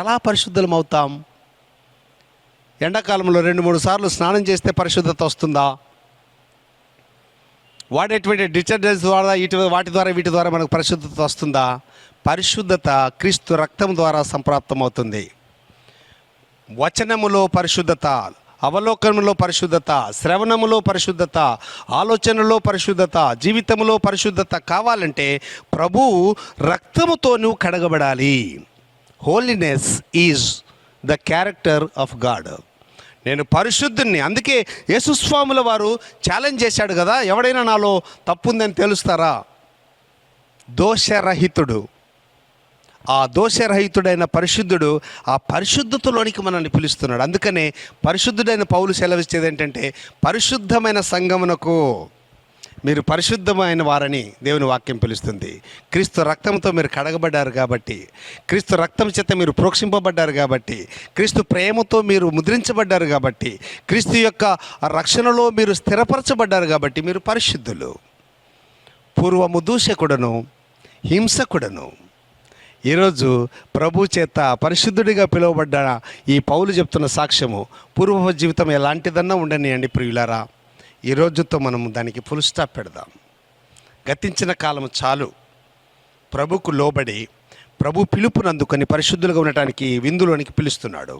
ఎలా పరిశుద్ధులం అవుతాం? ఎండాకాలంలో 2-3 సార్లు స్నానం చేస్తే పరిశుద్ధత వస్తుందా? వాడేటువంటి డిటర్జెంట్స్ ద్వారా వీటి ద్వారా మనకు పరిశుద్ధత వస్తుందా? పరిశుద్ధత క్రీస్తు రక్తం ద్వారా సంప్రాప్తం అవుతుంది. వచనములో పరిశుద్ధత, అవలోకనములో పరిశుద్ధత, శ్రవణములో పరిశుద్ధత, ఆలోచనలో పరిశుద్ధత, జీవితంలో పరిశుద్ధత కావాలంటే ప్రభువు రక్తముతో నువ్వు కడగబడాలి. Holiness is the character of God. నేను పరిశుద్ధుణ్ణి. అందుకే యేసుస్వాముల వారు ఛాలెంజ్ చేశాడు కదా, ఎవడైనా నాలో తప్పు ఉందని తెలుస్తారా? దోషరహితుడు. ఆ దోషరహితుడైన పరిశుద్ధుడు ఆ పరిశుద్ధతలోనికి మనల్ని పిలుస్తున్నాడు. అందుకనే పరిశుద్ధుడైన పౌలు సెలవిచ్చేది ఏంటంటే, పరిశుద్ధమైన సంఘమునకు మీరు పరిశుద్ధమైన వారని దేవుని వాక్యం పిలుస్తుంది. క్రీస్తు రక్తంతో మీరు కడగబడ్డారు కాబట్టి, క్రీస్తు రక్తం చేత మీరు ప్రోక్షింపబడ్డారు కాబట్టి, క్రీస్తు ప్రేమతో మీరు ముద్రించబడ్డారు కాబట్టి, క్రీస్తు యొక్క రక్షణలో మీరు స్థిరపరచబడ్డారు కాబట్టి మీరు పరిశుద్ధులు. పూర్వము దూషకుడను హింసకుడను ఈరోజు ప్రభు చేత పరిశుద్ధుడిగా పిలువబడ్డ ఈ పౌలు చెప్తున్న సాక్ష్యము పూర్వ జీవితం ఎలాంటిదన్నా ఉండనియండి ప్రియులారా. ఈ రోజుతో మనము దానికి ఫుల్ స్టాప్ పెడదాం. గతించిన కాలం చాలు. ప్రభుకు లోబడి ప్రభు పిలుపునందుకొని పరిశుద్ధులుగా ఉండటానికి విందులోనికి పిలుస్తున్నాడు.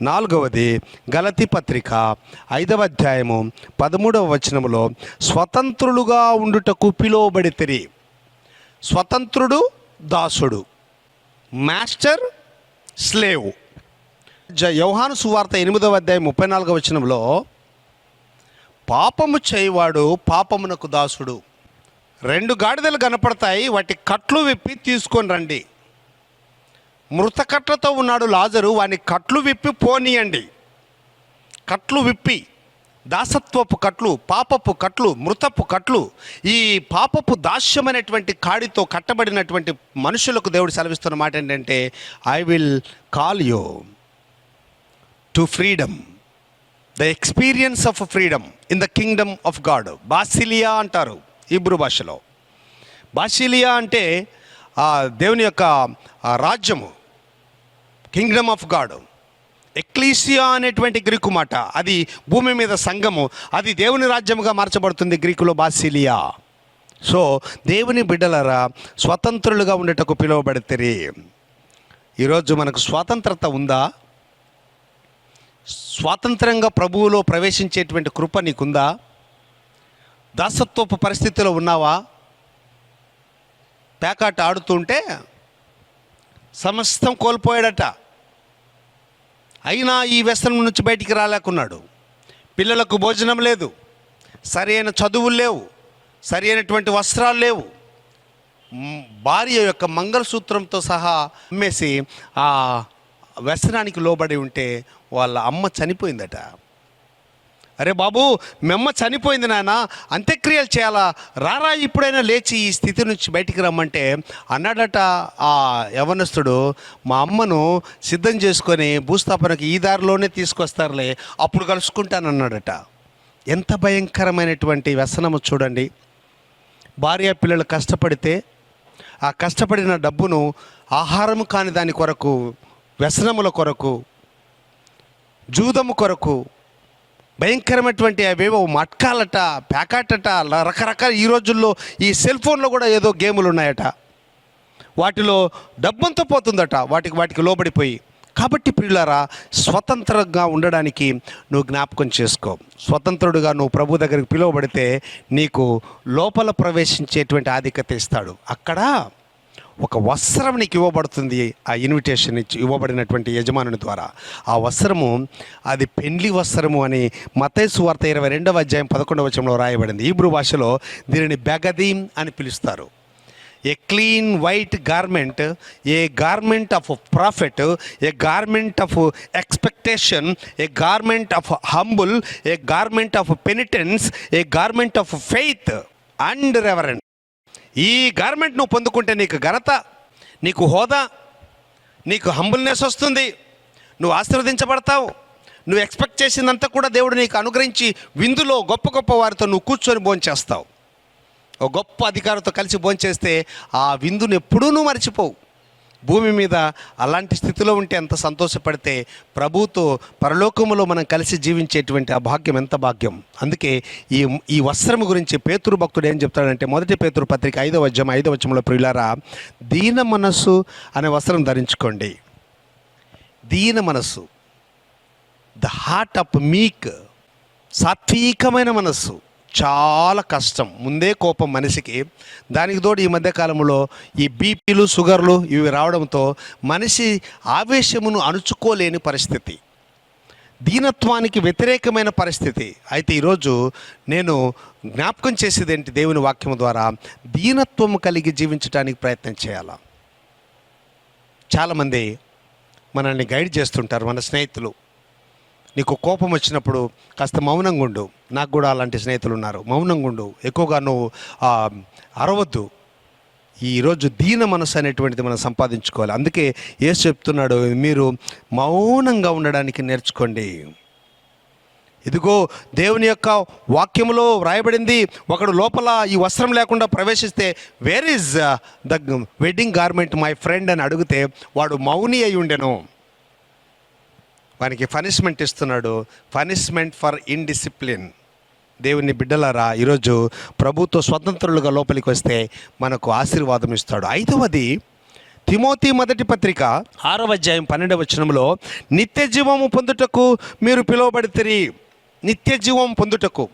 4వది గలతీ పత్రిక 5వ అధ్యాయము 13వ వచనములో స్వతంత్రులుగా ఉండుటకు పిలువబడితిరి. స్వతంత్రుడు దాసుడు, మాస్టర్ స్లేవ్. యోహాను సువార్త 8వ అధ్యాయం 34వ వచనంలో పాపము చేయవాడు పాపమునకు దాసుడు. 2 గాడిదలు కనపడతాయి, వాటి కట్లు విప్పి తీసుకొని రండి. మృత కట్లతో ఉన్నాడు లాజరు, వాని కట్లు విప్పి పోనీయండి. కట్లు విప్పి, దాసత్వపు కట్లు, పాపపు కట్లు, మృతపు కట్లు, ఈ పాపపు దాస్యమైనటువంటి కాడితో కట్టబడినటువంటి మనుషులకు దేవుడు సెలవిస్తున్న మాట ఏంటంటే, I will call you to freedom, the experience of freedom in the kingdom of God. బాసిలియా అంటారు హీబ్రూ భాషలో. బాసిలియా అంటే దేవుని యొక్క రాజ్యము, కింగ్డమ్ ఆఫ్ గాడ్. ఎక్లీసియా అనేటువంటి గ్రీకు మాట, అది భూమి మీద సంఘము, అది దేవుని రాజ్యముగా మార్చబడుతుంది గ్రీకులో బాసిలియా. సో దేవుని బిడ్డలరా, స్వతంత్రులుగా ఉండేటకు పిలువబడితే. ఈరోజు మనకు స్వాతంత్రత ఉందా? స్వాతంత్రంగా ప్రభువులో ప్రవేశించేటువంటి కృప నీకుందా? దాసత్వపు పరిస్థితిలో ఉన్నావా? పేకాట ఆడుతుంటే సమస్తం కోల్పోయాడట, అయినా ఈ వ్యసనం నుంచి బయటికి రాలేకున్నాడు. పిల్లలకు భోజనం లేదు, సరి అయిన చదువులు లేవు, సరి అయినటువంటి వస్త్రాలు లేవు. భార్య యొక్క మంగళసూత్రంతో సహా అమ్మేసి ఆ వ్యసనానికి లోబడి ఉంటే వాళ్ళ అమ్మ చనిపోయిందట. అరే బాబు, మెమ్మ చనిపోయింది నాన్న, అంత్యక్రియలు చేయాలా, రారా ఇప్పుడైనా లేచి ఈ స్థితి నుంచి బయటికి రమ్మంటే అన్నాడట ఆ యవనస్తుడు, మా అమ్మను సిద్ధం చేసుకొని భూస్థాపనకి ఈ దారిలోనే తీసుకొస్తారులే, అప్పుడు కలుసుకుంటానన్నాడట. ఎంత భయంకరమైనటువంటి వ్యసనము చూడండి. భార్య పిల్లలు కష్టపడితే ఆ కష్టపడిన డబ్బును ఆహారము కాని దాని కొరకు, వ్యసనముల కొరకు, జూదము కొరకు, భయంకరమైనటువంటి అవేవో మట్కాలట, ప్యాకాటట, రకరకాల. ఈ రోజుల్లో ఈ సెల్ ఫోన్లో కూడా ఏదో గేములు ఉన్నాయట, వాటిలో డబ్బంతా పోతుందట వాటికి లోబడిపోయి. కాబట్టి ప్రియులారా, స్వతంత్రంగా ఉండడానికి నువ్వు జ్ఞాపకం చేసుకో. స్వతంత్రుడుగా నువ్వు ప్రభు దగ్గరికి పిలువబడితే నీకు లోపల ప్రవేశించేటువంటి ఆధిక్యత ఇస్తాడు. అక్కడ ఒక వస్త్రం నీకు ఇవ్వబడుతుంది. ఆ ఇన్విటేషన్ ఇవ్వబడినటువంటి యజమానుని ద్వారా ఆ వస్త్రము అది పెండ్లి వస్త్రము అని మత్తయి సువార్త 22వ అధ్యాయం 11వ వచనంలో రాయబడింది. హీబ్రూ భాషలో దీనిని బెగదీం అని పిలుస్తారు. A clean white garment, a garment of profit, a garment of expectation, a garment of humble, a garment of penitence, a garment of faith and reverence. ఈ గార్మెంట్ నువ్వు పొందుకుంటే నీకు ఘనత, నీకు హోదా, నీకు హంబుల్నెస్ వస్తుంది, నువ్వు ఆశీర్వదించబడతావు. నువ్వు ఎక్స్పెక్ట్ చేసిందంతా కూడా దేవుడు నీకు అనుగ్రహించి విందులో గొప్ప గొప్ప వారితో నువ్వు కూర్చొని భోంచేస్తావు. ఒక గొప్ప అధికారితో కలిసి భోంచేస్తే ఆ విందును ఎప్పుడూ నువ్వు మర్చిపోవు. భూమి మీద అలాంటి స్థితిలో ఉంటే ఎంత సంతోషపడితే ప్రభుతో పరలోకములో మనం కలిసి జీవించేటువంటి ఆ భాగ్యం ఎంత భాగ్యం. అందుకే ఈ వస్త్రం గురించి పేతురు భక్తుడు ఏం చెప్తాడంటే, 1 పేతురు పత్రిక 5వ అధ్యాయం 5వ వచనంలో, ప్రియులారా, దీన మనస్సు అనే వస్త్రం ధరించుకోండి. దీన మనస్సు, ద హార్ట్ ఆఫ్ మీక్, సాత్వికమైన మనస్సు, చాలా కష్టం. ముందే కోపం మనిషికి, దానికి తోడు ఈ మధ్యకాలంలో ఈ బీపీలు షుగర్లు ఇవి రావడంతో మనిషి ఆవేశమును అణుచుకోలేని పరిస్థితి, దీనత్వానికి వ్యతిరేకమైన పరిస్థితి. అయితే ఈరోజు నేను జ్ఞాపకం చేసేది ఏంటి, దేవుని వాక్యం ద్వారా దీనత్వం కలిగి జీవించడానికి ప్రయత్నం చేయాలా. చాలామంది మనల్ని గైడ్ చేస్తుంటారు, మన స్నేహితులు. నీకు కోపం వచ్చినప్పుడు కాస్త మౌనంగా ఉండు. నాకు కూడా అలాంటి స్నేహితులు ఉన్నారు. మౌనంగా ఉండు, ఎక్కువగా నువ్వు అరవద్దు. ఈరోజు దీన మనసు అనేటువంటిది మనం సంపాదించుకోవాలి. అందుకే యేసు చెప్తున్నాడు, మీరు మౌనంగా ఉండడానికి నేర్చుకోండి. ఇదిగో దేవుని యొక్క వాక్యములో వ్రాయబడింది, ఒకడు లోపల ఈ వస్త్రం లేకుండా ప్రవేశిస్తే where is the wedding garment my friend అని అడిగితే వాడు మౌని అయి ఉండెను. వానికి పనిష్మెంట్ ఇస్తున్నాడు, పనిష్మెంట్ ఫర్ ఇండిసిప్లిన్. దేవుని బిడ్డలారా, ఈరోజు ప్రభుతో స్వతంత్రులుగా లోపలికి వస్తే మనకు ఆశీర్వాదం ఇస్తాడు. 5వది తిమోతి మొదటి పత్రిక 6వ అధ్యాయం 12వ వచనంలో, నిత్య జీవము పొందుటకు మీరు పిలువబడితిరి. నిత్య జీవం పొందుటకు.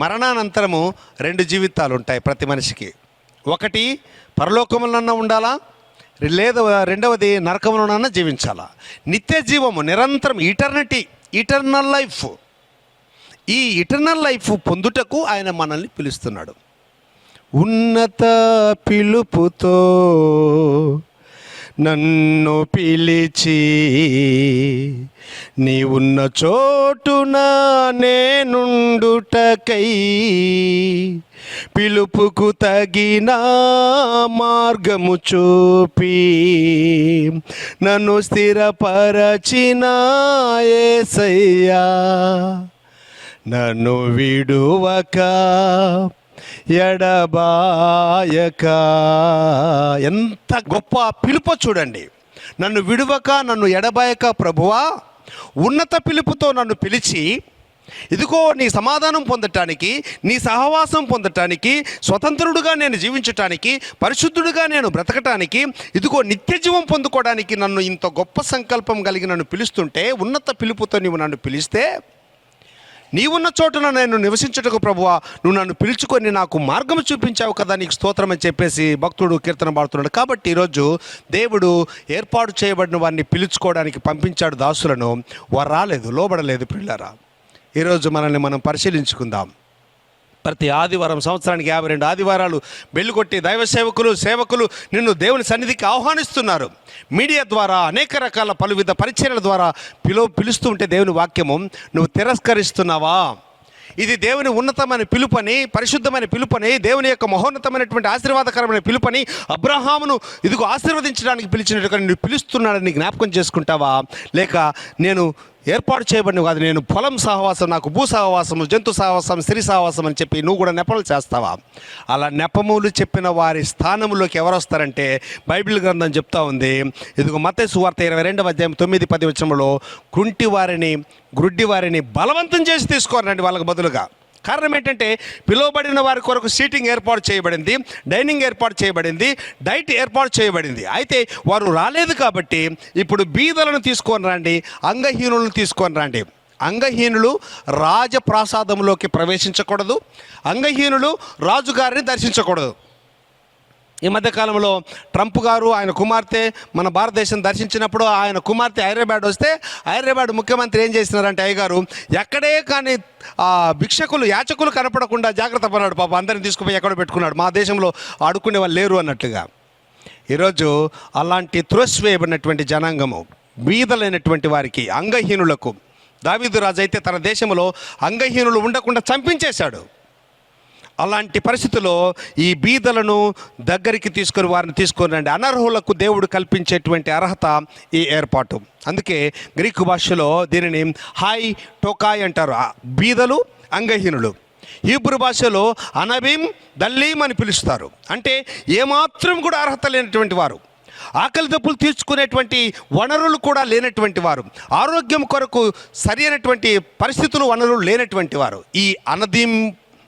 మరణానంతరము 2 జీవితాలు ఉంటాయి ప్రతి మనిషికి. ఒకటి పరలోకములన్నా ఉండాలా, లేదా రెండవది నరకములనన్నా జీవించాలా. నిత్య జీవము నిరంతరం, ఇటర్నల్ లైఫ్. ఈ ఇటర్నల్ లైఫ్ పొందుటకు ఆయన మనల్ని పిలుస్తున్నాడు. ఉన్నత పిలుపుతో నన్ను పిలిచి నీ ఉన్న చోటున నేనుండుటకై పిలుపుకు తగిన మార్గము చూపి నన్ను స్థిరపరచిన యేసయ్యా, నన్ను విడువక ఎడబాయక. ఎంత గొప్ప పిలుపు చూడండి. నన్ను విడువక, నన్ను ఎడబాయక ప్రభువా, ఉన్నత పిలుపుతో నన్ను పిలిచి, ఇదిగో నీ సమాధానం పొందటానికి, నీ సహవాసం పొందటానికి, స్వతంత్రుడుగా నేను జీవించటానికి, పరిశుద్ధుడుగా నేను బ్రతకటానికి, ఇదిగో నిత్య జీవం పొందుకోవడానికి నన్ను ఇంత గొప్ప సంకల్పం కలిగి నన్ను పిలుస్తుంటే, ఉన్నత పిలుపుతో నీవు నన్ను పిలిస్తే, నీవున్న చోటున నేను నివసించుటకు ప్రభువా, నువ్వు నన్ను పిలుచుకొని నాకు మార్గం చూపించావు కదా, నీకు స్తోత్రం అని చెప్పేసి భక్తుడు కీర్తన పాడుతున్నాడు. కాబట్టి ఈరోజు దేవుడు ఏర్పాటు చేయబడిన వారిని పిలుచుకోవడానికి పంపించాడు దాసులను. వారు రాలేదు, లోబడలేదు. పిల్లరా, ఈరోజు మనల్ని మనం పరిశీలించుకుందాం. ప్రతి ఆదివారం, సంవత్సరానికి 52 ఆదివారాలు బెల్లుకొట్టి దైవ సేవకులు నిన్ను దేవుని సన్నిధికి ఆహ్వానిస్తున్నారు. మీడియా ద్వారా, అనేక రకాల పలువిధ పరిచర్యల ద్వారా పిలుస్తూ ఉంటే దేవుని వాక్యము నువ్వు తిరస్కరిస్తున్నావా? ఇది దేవుని ఉన్నతమైన పిలుపని, పరిశుద్ధమైన పిలుపని, దేవుని యొక్క మహోన్నతమైనటువంటి ఆశీర్వాదకరమైన పిలుపని, అబ్రహామును ఇదిగో ఆశీర్వదించడానికి పిలిచినట్టుగా నువ్వు పిలుస్తున్నాడని జ్ఞాపకం చేసుకుంటావా? లేక నేను ఏర్పాటు చేయబడిన కాదు, నేను పొలం సహవాసం, నాకు భూ సహవాసము, జంతు సహవాసం, స్త్రీ సహవాసం అని చెప్పి నువ్వు కూడా నెపములు చేస్తావా? అలా నెపములు చెప్పిన వారి స్థానంలోకి ఎవరు వస్తారంటే బైబిల్ గ్రంథం చెప్తా ఉంది. ఇదిగో మత్తయి సువార్త 22వ అధ్యాయం 9-10 వచనంలో, కుంటి వారిని, గ్రుడ్డి వారిని బలవంతం చేసి తీసుకోరండి వాళ్ళకు బదులుగా. కారణం ఏంటంటే పిలువబడిన వారి కొరకు సీటింగ్ ఏర్పాటు చేయబడింది, డైనింగ్ ఏర్పాటు చేయబడింది, డైట్ ఏర్పాటు చేయబడింది. అయితే వారు రాలేదు కాబట్టి ఇప్పుడు బీదలను తీసుకొని రండి, అంగహీనులను తీసుకొని రండి. అంగహీనులు రాజప్రాసాదంలోకి ప్రవేశించకూడదు, అంగహీనులు రాజుగారిని దర్శించకూడదు. ఈ మధ్యకాలంలో ట్రంప్ గారు ఆయన కుమార్తె మన భారతదేశం దర్శించినప్పుడు ఆయన కుమార్తె హైదరాబాద్ వస్తే హైదరాబాద్ ముఖ్యమంత్రి ఏం చేసినారంటే, అయ్యగారు ఎక్కడే కానీ భిక్షకులు, యాచకులు కనపడకుండా జాగ్రత్త పడినాడు. పాప అందరిని తీసుకుపోయి ఎక్కడ పెట్టుకున్నాడు. మా దేశంలో ఆడుకునే వాళ్ళు లేరు అన్నట్లుగా. ఈరోజు అలాంటి త్రోసివేయబడినటువంటి జనాంగము, బీదలైనటువంటి వారికి, అంగహీనులకు, దావీదు రాజు అయితే తన దేశంలో అంగహీనులు ఉండకుండా చంపించేశాడు. అలాంటి పరిస్థితుల్లో ఈ బీదలను దగ్గరికి వారిని తీసుకొని రండి. అనర్హులకు దేవుడు కల్పించేటువంటి అర్హత ఈ ఏర్పాటు. అందుకే గ్రీకు భాషలో దీనిని హాయ్ టోకాయ్ అంటారు, బీదలు, అంగహీనులు. హీబ్రూ భాషలో అనబీం, దల్లీం అని పిలుస్తారు. అంటే ఏమాత్రం కూడా అర్హత లేనటువంటి వారు, ఆకలి దప్పులు తీర్చుకునేటువంటి వనరులు కూడా లేనటువంటి వారు, ఆరోగ్యం కొరకు సరి అయినటువంటి పరిస్థితులు, వనరులు లేనటువంటి వారు. ఈ అనదీం,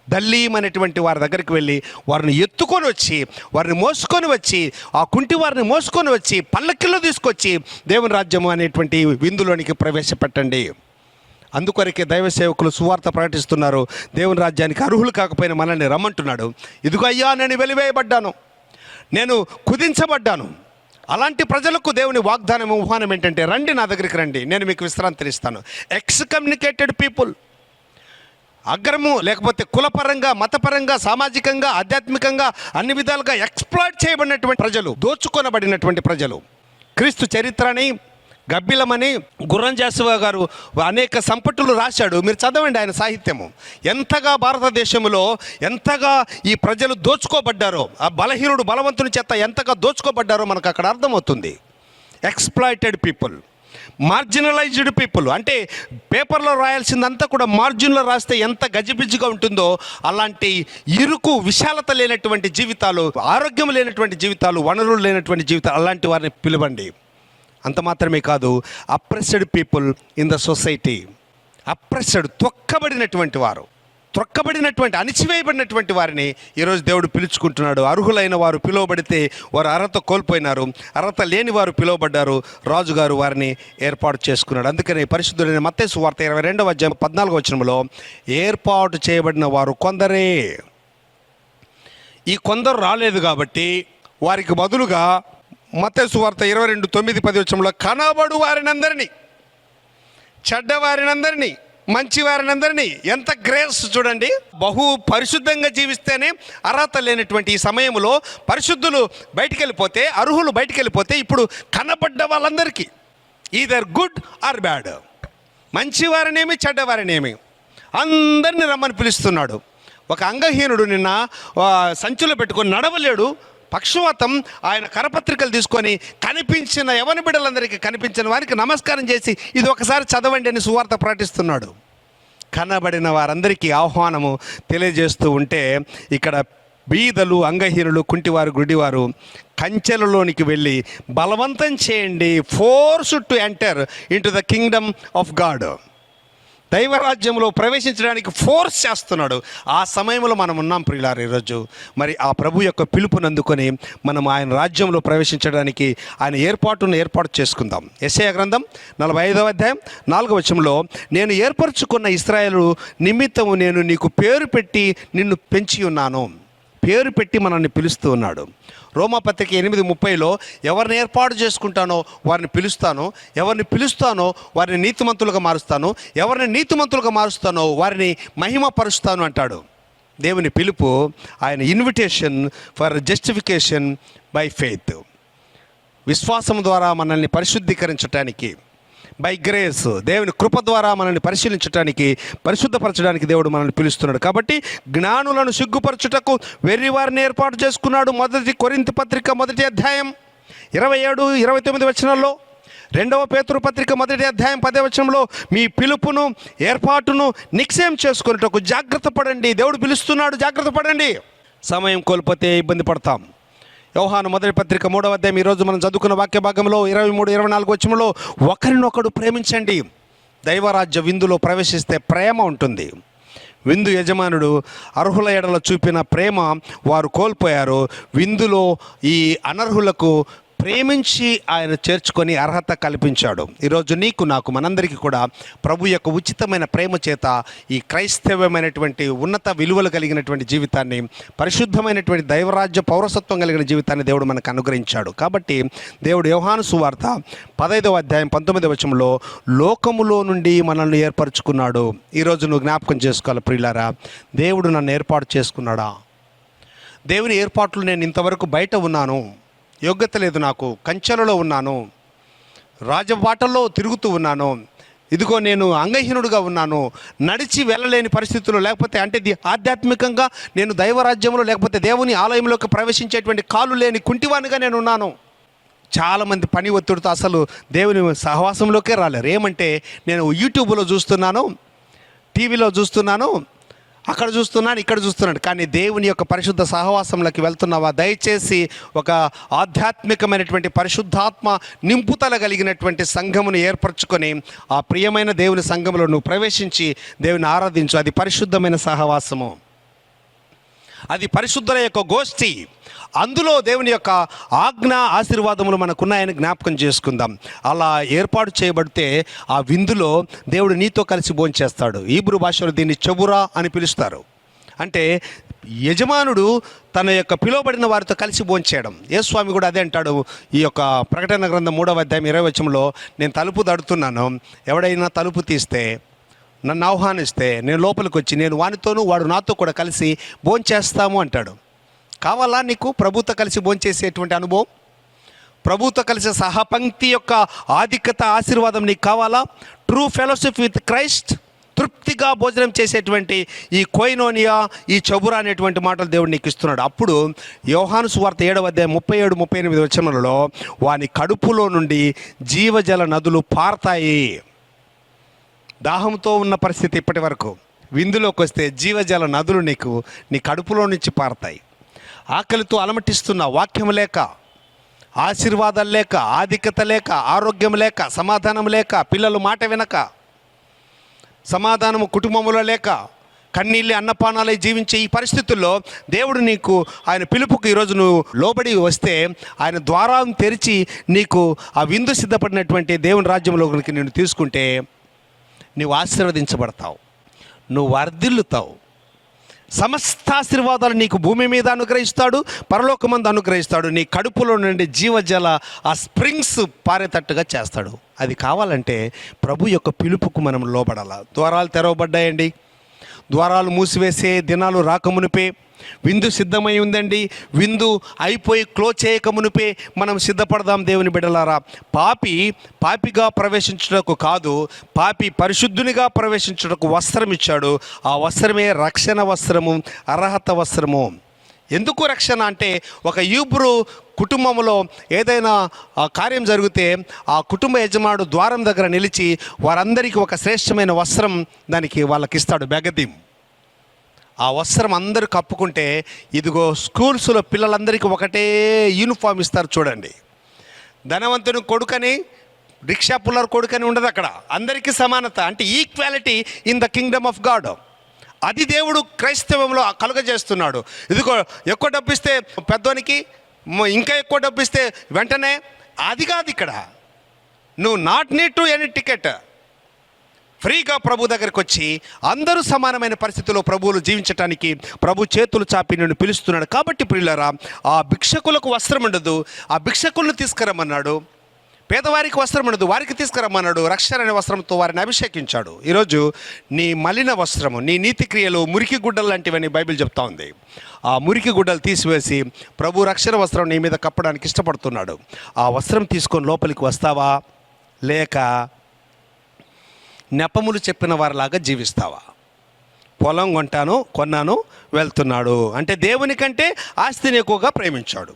దల్లీం అనేటువంటి వారి దగ్గరికి వెళ్ళి వారిని ఎత్తుకొని వచ్చి, వారిని మోసుకొని వచ్చి, ఆ కుంటి వారిని మోసుకొని వచ్చి పల్లకిలో తీసుకొచ్చి దేవుని రాజ్యము అనేటువంటి విందులోనికి ప్రవేశపెట్టండి. అందుకొరకే దైవ సేవకులు సువార్త ప్రకటిస్తున్నారు. దేవుని రాజ్యానికి అర్హులు కాకపోయినా మనల్ని రమ్మంటున్నాడు. ఇదిగో అయ్యా, నేను వెలివేయబడ్డాను, నేను కుదించబడ్డాను. అలాంటి ప్రజలకు దేవుని ఆహ్వానం ఏంటంటే, రండి, నా దగ్గరికి రండి, నేను మీకు విశ్రాంతినిస్తాను. ఎక్స్కమ్యూనికేటెడ్ పీపుల్, అగ్రము లేకపోతే కులపరంగా, మతపరంగా, సామాజికంగా, ఆధ్యాత్మికంగా అన్ని విధాలుగా ఎక్స్ప్లాయిట్ చేయబడినటువంటి ప్రజలు, దోచుకొనబడినటువంటి ప్రజలు. క్రీస్తు చరిత్రని, గబ్బిలమని గుర్రం జాషువా గారు అనేక సంపట్టులు రాశాడు. మీరు చదవండి ఆయన సాహిత్యము. ఎంతగా భారతదేశంలో ఎంతగా ఈ ప్రజలు దోచుకోబడ్డారో, ఆ బలహీనుడు బలవంతుని చేత ఎంతగా దోచుకోబడ్డారో మనకు అక్కడ అర్థమవుతుంది. ఎక్స్ప్లాయిటెడ్ పీపుల్, మార్జినలైజ్డ్ పీపుల్, అంటే పేపర్లో రాయాల్సిందంతా కూడా మార్జిన్లో రాస్తే ఎంత గజిబిజిగా ఉంటుందో అలాంటి ఇరుకు, విశాలత లేనటువంటి జీవితాలు, ఆరోగ్యం లేనటువంటి జీవితాలు, వనరులు లేనటువంటి జీవితాలు, అలాంటి వారిని పిలవండి. అంత మాత్రమే కాదు, oppressed people in the society. Oppressed, త్రొక్కబడినటువంటి వారు, అణిచివేయబడినటువంటి వారిని ఈరోజు దేవుడు పిలుచుకుంటున్నాడు. అర్హులైన వారు పిలువబడితే వారు అర్హత కోల్పోయినారు, అర్హత లేని వారు పిలువబడ్డారు. రాజుగారు వారిని ఏర్పాటు చేసుకున్నాడు. అందుకని పరిశుద్ధుడైన మత్తయి సువార్త 22వ అధ్యాయం 14వ వచనంలో, ఏర్పాటు చేయబడిన వారు కొందరే. ఈ కొందరు రాలేదు కాబట్టి వారికి బదులుగా మత్తయి సువార్త 22:9-10 వచనంలో, కనబడు వారినందరినీ, చెడ్డవారినందరినీ, మంచివారినందరినీ, ఎంత గ్రేస్ చూడండి. బహు పరిశుద్ధంగా జీవిస్తేనే అర్హత లేనటువంటి ఈ సమయంలో పరిశుద్ధులు బయటికి వెళ్ళిపోతే, అర్హులు బయటికి వెళ్ళిపోతే, ఇప్పుడు కనబడ్డ వాళ్ళందరికీ ఈదర్ గుడ్ ఆర్ బ్యాడ్, మంచివారినేమి చెడ్డవారినేమి అందరినీ రమ్మని పిలుస్తున్నాడు. ఒక అంగహీనుడు నిన్న సంచులో పెట్టుకొని నడవలేడు, పక్షవాతం. ఆయన కరపత్రికలు తీసుకొని కనిపించిన యవన బిడ్డలందరికీ, కనిపించిన వారికి నమస్కారం చేసి, ఇది ఒకసారి చదవండి అని సువార్త ప్రకటిస్తున్నాడు. కనబడిన వారందరికీ ఆహ్వానము తెలియజేస్తూ ఉంటే, ఇక్కడ బీదలు, అంగహీనులు, కుంటివారు, గుడ్డివారు కంచెలలోనికి వెళ్ళి బలవంతం చేయండి, force to enter into the kingdom of God. దైవరాజ్యంలో ప్రవేశించడానికి ఫోర్స్ చేస్తున్నాడు. ఆ సమయంలో మనం ఉన్నాం ప్రియులారా ఈరోజు. మరి ఆ ప్రభు యొక్క పిలుపుని అందుకొని మనం ఆయన రాజ్యంలో ప్రవేశించడానికి ఆయన ఏర్పాటు చేసుకుందాం. యెషయా గ్రంథం 45వ అధ్యాయం 4వ వచనంలో, నేను ఏర్పరచుకున్న ఇశ్రాయేలు నిమిత్తము నేను నీకు పేరు పెట్టి నిన్ను పెంచి ఉన్నాను. పేరు పెట్టి మనల్ని పిలుస్తూ ఉన్నాడు. రోమాపత్రిక 8:30లో, ఎవరిని ఏర్పాటు చేసుకుంటానో వారిని పిలుస్తాను, ఎవరిని పిలుస్తానో వారిని నీతిమంతులుగా మారుస్తాను, ఎవరిని నీతిమంతులుగా మారుస్తానో వారిని మహిమపరుస్తాను అంటాడు. దేవుని పిలుపు, ఆయన invitation for justification by faith, విశ్వాసం ద్వారా మనల్ని పరిశుద్ధీకరించడానికి, బై గ్రేస్, దేవుని కృప ద్వారా మనల్ని పరిశీలించడానికి, పరిశుద్ధపరచడానికి దేవుడు మనల్ని పిలుస్తున్నాడు. కాబట్టి జ్ఞానులను సిగ్గుపరచుటకు వెర్రివారిని ఏర్పాటు చేసుకున్నాడు. 1 కొరింథీ పత్రిక 1వ అధ్యాయం 27-29 వచనాల్లో, 2వ పేతురు పత్రిక 1వ అధ్యాయం 10వ వచనంలో, మీ పిలుపును, ఏర్పాటును నిశ్చయం చేసుకున్నటకు జాగ్రత్త పడండి. దేవుడు పిలుస్తున్నాడు, జాగ్రత్త పడండి. సమయం కోల్పోతే ఇబ్బంది పడతాం. యోహాను మొదటి పత్రిక 3వ అధ్యాయం, ఈరోజు మనం చదువుకున్న వాక్య భాగంలో 23-24 వచనంలో, ఒకరినొకడు ప్రేమించండి. దైవరాజ్య విందులో ప్రవేశిస్తే ప్రేమ ఉంటుంది. విందు యజమానుడు అర్హుల ఎడల చూపిన ప్రేమ వారు కోల్పోయారు. విందులో ఈ అనర్హులకు ప్రేమించి ఆయన చేర్చుకొని అర్హత కల్పించాడు. ఈరోజు నీకు, నాకు, మనందరికీ కూడా ప్రభు యొక్క ఉచితమైన ప్రేమ చేత ఈ క్రైస్తవ్యమైనటువంటి ఉన్నత విలువలు కలిగినటువంటి జీవితాన్ని, పరిశుద్ధమైనటువంటి దైవరాజ్య పౌరసత్వం కలిగిన జీవితాన్ని దేవుడు మనకు అనుగ్రహించాడు. కాబట్టి దేవుడు యోహాను సువార్త 15వ అధ్యాయం 19వ వచనంలో, లోకములో నుండి మనల్ని ఏర్పరచుకున్నాడు. ఈరోజు నువ్వు జ్ఞాపకం చేసుకోవాలి ప్రియులారా, దేవుడు నన్ను ఏర్పాటు చేసుకున్నాడా? దేవుని ఏర్పాట్లు, నేను ఇంతవరకు బయట ఉన్నాను, యోగ్యత లేదు నాకు, కంచెలలో ఉన్నాను, రాజబాటల్లో తిరుగుతూ ఉన్నాను, ఇదిగో నేను అంగహీనుడుగా ఉన్నాను, నడిచి వెళ్ళలేని పరిస్థితుల్లో, లేకపోతే అంటే ఆధ్యాత్మికంగా నేను దైవరాజ్యంలో లేకపోతే దేవుని ఆలయంలోకి ప్రవేశించేటువంటి కాలు లేని కుంటివానిగా నేను ఉన్నాను. చాలామంది పని ఒత్తిడితో అసలు దేవుని సహవాసంలోకే రాలేరు. ఏమంటే, నేను యూట్యూబ్లో చూస్తున్నాను, టీవీలో చూస్తున్నాను, అక్కడ చూస్తున్నాను, ఇక్కడ చూస్తున్నాను, కానీ దేవుని యొక్క పరిశుద్ధ సహవాసంలోకి వెళ్తున్నావా? దయచేసి ఒక ఆధ్యాత్మికమైనటువంటి పరిశుద్ధాత్మ నింపుతల కలిగినటువంటి సంఘమును ఏర్పరచుకొని ఆ ప్రియమైన దేవుని సంఘములో నువ్వు ప్రవేశించి దేవుని ఆరాధించు. అది పరిశుద్ధమైన సహవాసము, అది పరిశుద్ధుల యొక్క గోష్ఠి. అందులో దేవుని యొక్క ఆజ్ఞ ఆశీర్వాదములు మనకున్నాయని జ్ఞాపకం చేసుకుందాం. అలా ఏర్పాటు చేయబడితే ఆ విందులో దేవుడు నీతో కలిసి భోంచేస్తాడు. హీబ్రూ భాషలో దీన్ని చెబురా అని పిలుస్తారు. అంటే యజమానుడు తన యొక్క పిలువబడిన వారితో కలిసి భోంచేయడం. యేసుస్వామి కూడా అదే అంటాడు. ఈ యొక్క ప్రకటన గ్రంథం 3వ అధ్యాయం 20వ వచనంలో, నేను తలుపు తడుతున్నాను, ఎవడైనా తలుపు తీస్తే నన్ను ఆహ్వానిస్తే నేను లోపలికి వచ్చి నేను వానితోనూ వాడు నాతో కూడా కలిసి భోంచేస్తాము అంటాడు. కావాలా నీకు ప్రభుతో కలిసి భోంచేసేటువంటి అనుభవం? ప్రభుతో కలిసి సహపంక్తి యొక్క ఆధిక్యత ఆశీర్వాదం నీకు కావాలా? ట్రూ ఫెలోషిప్ విత్ క్రైస్ట్, తృప్తిగా భోజనం చేసేటువంటి ఈ కోయినోనియా, ఈ చబురా అనేటువంటి మాటలు దేవుడు నీకు ఇస్తున్నాడు. అప్పుడు యోహాను సువార్త 7వ అధ్యాయం 37-38 వచనాలలో, వాని కడుపులో నుండి జీవజల నదులు పారతాయి. దాహంతో ఉన్న పరిస్థితి ఇప్పటి వరకు, విందులోకి వస్తే జీవజల నదులు నీ కడుపులో నుంచి పారతాయి. ఆకలితో అలమటిస్తున్న, వాక్యం లేక, ఆశీర్వాదాలు లేక, ఆధిక్యత లేక, ఆరోగ్యం లేక, సమాధానం లేక, పిల్లలు మాట వినక, సమాధానము కుటుంబంలో లేక, కన్నీళ్ళే అన్నపానాలై జీవించే ఈ పరిస్థితుల్లో దేవుడు నీకు ఆయన పిలుపుకు ఈరోజు నువ్వు లోబడి వస్తే ఆయన ద్వారాలను తెరిచి నీకు ఆ విందు సిద్ధపడినటువంటి దేవుని రాజ్యంలోకి నేను తీసుకుంటే నువ్వు ఆశీర్వదించబడతావు, నువ్వు వర్ధిల్లుతావు. సమస్త ఆశీర్వాదాలు నీకు భూమి మీద అనుగ్రహిస్తాడు, పరలోకమందు అనుగ్రహిస్తాడు. నీ కడుపులో నుండి జీవజల ఆ స్ప్రింగ్స్ పారేటట్టుగా చేస్తాడు. అది కావాలంటే ప్రభు యొక్క పిలుపుకు మనం లోబడాలి. ద్వారాలు తెరవబడ్డాయండి. ద్వారాలు మూసివేసే దినాలు రాకమునిపే విందు సిద్ధమై ఉందండి. విందు అయిపోయి క్లోజ్ చేయకమునిపే మనం సిద్ధపడదాం. దేవుని బిడ్డలారా, పాపిగా ప్రవేశించుటకు కాదు, పాపి పరిశుద్ధునిగా ప్రవేశించుటకు వస్త్రం ఇచ్చాడు. ఆ వస్త్రమే రక్షణ వస్త్రము, అర్హత వస్త్రము. ఎందుకు రక్షణ అంటే, ఒక హీబ్రూ కుటుంబంలో ఏదైనా కార్యం జరిగితే ఆ కుటుంబ యజమానుడు ద్వారం దగ్గర నిలిచి వారందరికీ ఒక శ్రేష్టమైన వస్త్రం దానికి వాళ్ళకి ఇస్తాడు, బెగదీం. ఆ వస్త్రం అందరూ కప్పుకుంటే, ఇదిగో స్కూల్స్లో పిల్లలందరికీ ఒకటే యూనిఫామ్ ఇస్తారు చూడండి. ధనవంతుని కొడుకని, రిక్షా పుల్లర్ కొడుకని ఉండదు అక్కడ. అందరికీ సమానత, అంటే equality in the kingdom of God. అది దేవుడు క్రైస్తవంలో కలుగజేస్తున్నాడు. ఇదిగో ఎక్కువ డబ్బు ఇస్తే పెద్దోనికి, ఇంకా ఎక్కువ డబ్బు ఇస్తే వెంటనే, అది కాదు ఇక్కడ. నువ్వు not need to any ticket, ఫ్రీగా ప్రభు దగ్గరికి వచ్చి అందరూ సమానమైన పరిస్థితుల్లో ప్రభువులు జీవించటానికి ప్రభు చేతులు చాపి నిన్ను పిలుస్తున్నాడు. కాబట్టి ప్రియులారా, ఆ భిక్షకులకు వస్త్రం ఉండదు, ఆ భిక్షకులను తీసుకురమ్మన్నాడు. పేదవారికి వస్త్రం ఉండదు, వారికి తీసుకురమ్మన్నాడు. రక్షణ అనే వస్త్రంతో వారిని అభిషేకించాడు. ఈరోజు నీ మలిన వస్త్రము, నీ నీతి క్రియలు మురికి గుడ్డలు లాంటివని బైబిల్ చెప్తా ఉంది. ఆ మురికి గుడ్డలు తీసివేసి ప్రభు రక్షణ వస్త్రం నీ మీద కప్పడానికి ఇష్టపడుతున్నాడు. ఆ వస్త్రం తీసుకొని లోపలికి వస్తావా, లేక నెపములు చెప్పిన వారిలాగా జీవిస్తావా? పొలం కొన్నాను వెళ్తున్నాడు అంటే దేవుని కంటే ఆస్తిని ఎక్కువగా ప్రేమించాడు.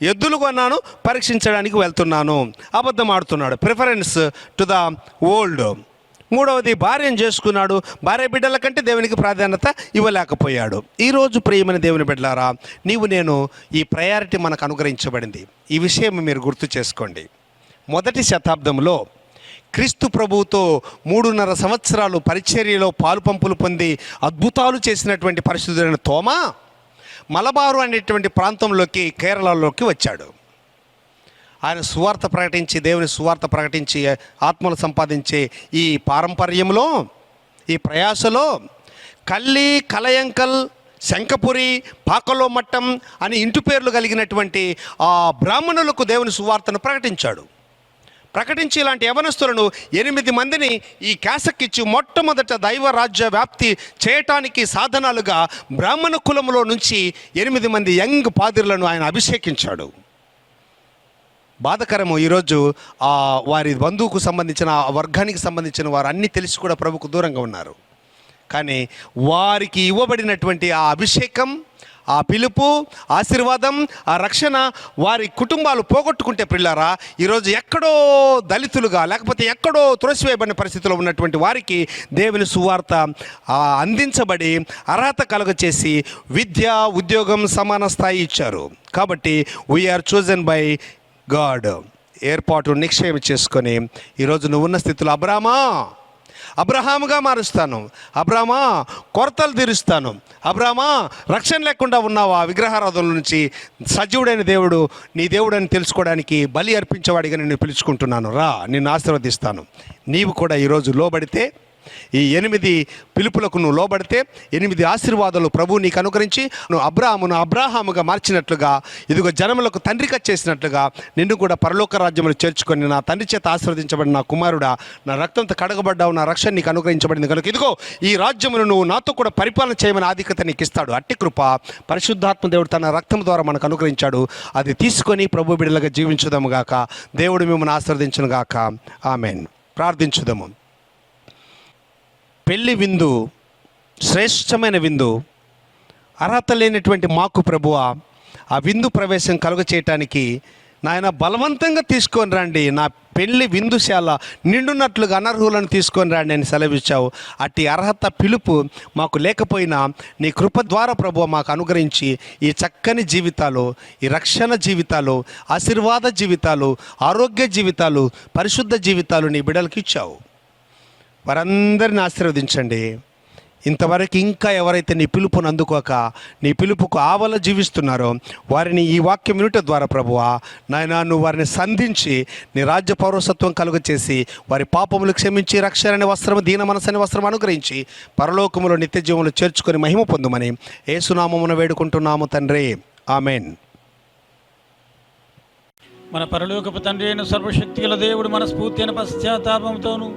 ఎద్దులు కొన్నాను, పరీక్షించడానికి వెళ్తున్నాను, అబద్ధం ఆడుతున్నాడు. Preference to the old. మూడవది, భార్యను చేసుకున్నాడు, భార్య బిడ్డల కంటే దేవునికి ప్రాధాన్యత ఇవ్వలేకపోయాడు. ఈరోజు ప్రియమైన దేవుని బిడ్డలారా, నేను ఈ ప్రయారిటీ మనకు అనుగ్రహించబడింది. ఈ విషయం మీరు గుర్తు చేసుకోండి. మొదటి శతాబ్దంలో క్రీస్తు ప్రభువుతో 3.5 సంవత్సరాలు పరిచర్యలో పాలుపంపులు పొంది అద్భుతాలు చేసినటువంటి పరిశుద్ధుడైన తోమా మలబారు అనేటువంటి ప్రాంతంలోకి, కేరళలోకి వచ్చాడు. ఆయన సువార్త ప్రకటించి, దేవుని సువార్త ప్రకటించి ఆత్మలు సంపాదించే ఈ పారంపర్యంలో, ఈ ప్రయాసలో కల్లి, కలయంకల్, శంఖపురి, పాకలో మట్టం అని ఇంటి పేర్లు కలిగినటువంటి ఆ బ్రాహ్మణులకు దేవుని సువార్తను ప్రకటించాడు. ప్రకటించి ఇలాంటి యవనస్తులను 8 మందిని ఈ క్యాసక్కిచ్చి మొట్టమొదట దైవ రాజ్య వ్యాప్తి చేయటానికి సాధనాలుగా బ్రాహ్మణ కులంలో నుంచి 8 మంది యంగ్ పాదిరులను ఆయన అభిషేకించాడు. బాధకరము, ఈరోజు వారి బంధువుకు సంబంధించిన, వర్గానికి సంబంధించిన వారు అన్నీ తెలిసి కూడా ప్రభుకు దూరంగా ఉన్నారు. కానీ వారికి ఇవ్వబడినటువంటి ఆ అభిషేకం, ఆ పిలుపు, ఆశీర్వాదం, ఆ రక్షణ వారి కుటుంబాలు పోగొట్టుకుంటే ప్రియులారా, ఈరోజు ఎక్కడో దళితులుగా, లేకపోతే ఎక్కడో త్రోసివేయబడిన పరిస్థితిలో ఉన్నటువంటి వారికి దేవుని సువార్త అందించబడి అర్హత కలుగచేసి విద్య, ఉద్యోగం సమాన స్థాయి ఇచ్చారు. కాబట్టి వీఆర్ చోజన్ బై గాడ్. ఏర్పాటు నిక్షేపం చేసుకొని ఈరోజు నువ్వు ఉన్న స్థితిలో, అబ్రహాముగా మారుస్తాను. అబ్రామా, కొరతలు తీరుస్తాను. అబ్రామా, రక్షణ లేకుండా ఉన్నావా విగ్రహారాధన నుంచి, సజీవుడైన దేవుడు నీ దేవుడని తెలుసుకోవడానికి బలి అర్పించేవాడిగా నిన్ను పిలుచుకుంటున్నాను, రా, నిన్ను ఆశీర్వదిస్తాను. నీవు కూడా ఈరోజు లోబడితే, ఈ 8 పిలుపులకు నువ్వు లోబడితే 8 ఆశీర్వాదాలు ప్రభువు నీకు అనుగ్రహించి నువ్వు అబ్రాహాముగా మార్చినట్లుగా, ఇదిగో జనములకు తండ్రిగా చేసినట్లుగా నిన్ను కూడా పరలోక రాజ్యములు చేర్చుకొని, నా తండ్రి చేత ఆశీర్వదించబడిన నా కుమారుడా, నా రక్తంతో కడగబడ్డావు, నా రక్షణ నీకు అనుగ్రహించబడింది కనుక ఇదిగో ఈ రాజ్యమును నువ్వు నాతో కూడా పరిపాలన చేయమని ఆధిక్యత నీకు ఇస్తాడు. అట్టి కృప పరిశుద్ధాత్మ దేవుడు తన రక్తం ద్వారా మనకు అనుగ్రహించాడు. అది తీసుకొని ప్రభు బిడ్డలుగా జీవించుదాము గాక. దేవుడు మిమ్మల్ని ఆశీర్వదించును గాక. ఆమేన్. ప్రార్థించుదాము. పెళ్లి విందు, శ్రేష్టమైన విందు, అర్హత లేనటువంటి మాకు ప్రభువా ఆ విందు ప్రవేశం కలుగ చేయటానికి నాయన బలవంతంగా తీసుకొని రండి, నా పెళ్లి విందుశాల నిండున్నట్లుగా అనర్హులను తీసుకొని రండి అని సెలవిచ్చావు. అట్టి అర్హత పిలుపు మాకు లేకపోయినా నీ కృప ద్వారా ప్రభువా మాకు అనుగ్రహించి ఈ చక్కని జీవితాలు, ఈ రక్షణ జీవితాలు, ఆశీర్వాద జీవితాలు, ఆరోగ్య జీవితాలు, పరిశుద్ధ జీవితాలు నీ బిడ్డలకు ఇచ్చావు. వారందరిని ఆశీర్వదించండి. ఇంతవరకు ఇంకా ఎవరైతే నీ పిలుపును అందుకోక నీ పిలుపుకు ఆవల జీవిస్తున్నారో వారిని ఈ వాక్యం వినుట ద్వారా ప్రభువా నాయనా నువ్వు వారిని సంధించి నీ రాజ్య పౌరసత్వం కలుగ చేసి వారి పాపములు క్షమించి రక్షణ అనే వస్త్రము, దీన మనసు అనే వస్త్రం అనుగ్రహించి పరలోకములో నిత్య జీవములు చేర్చుకొని మహిమ పొందుమని యేసునామమున వేడుకుంటున్నాము తండ్రి. ఆమెన్. మన పరలోకపు తండ్రి అయిన సర్వశక్తి గల దేవుడు మనస్ఫూర్తి అయిన పశ్చాత్తాపంతోనూ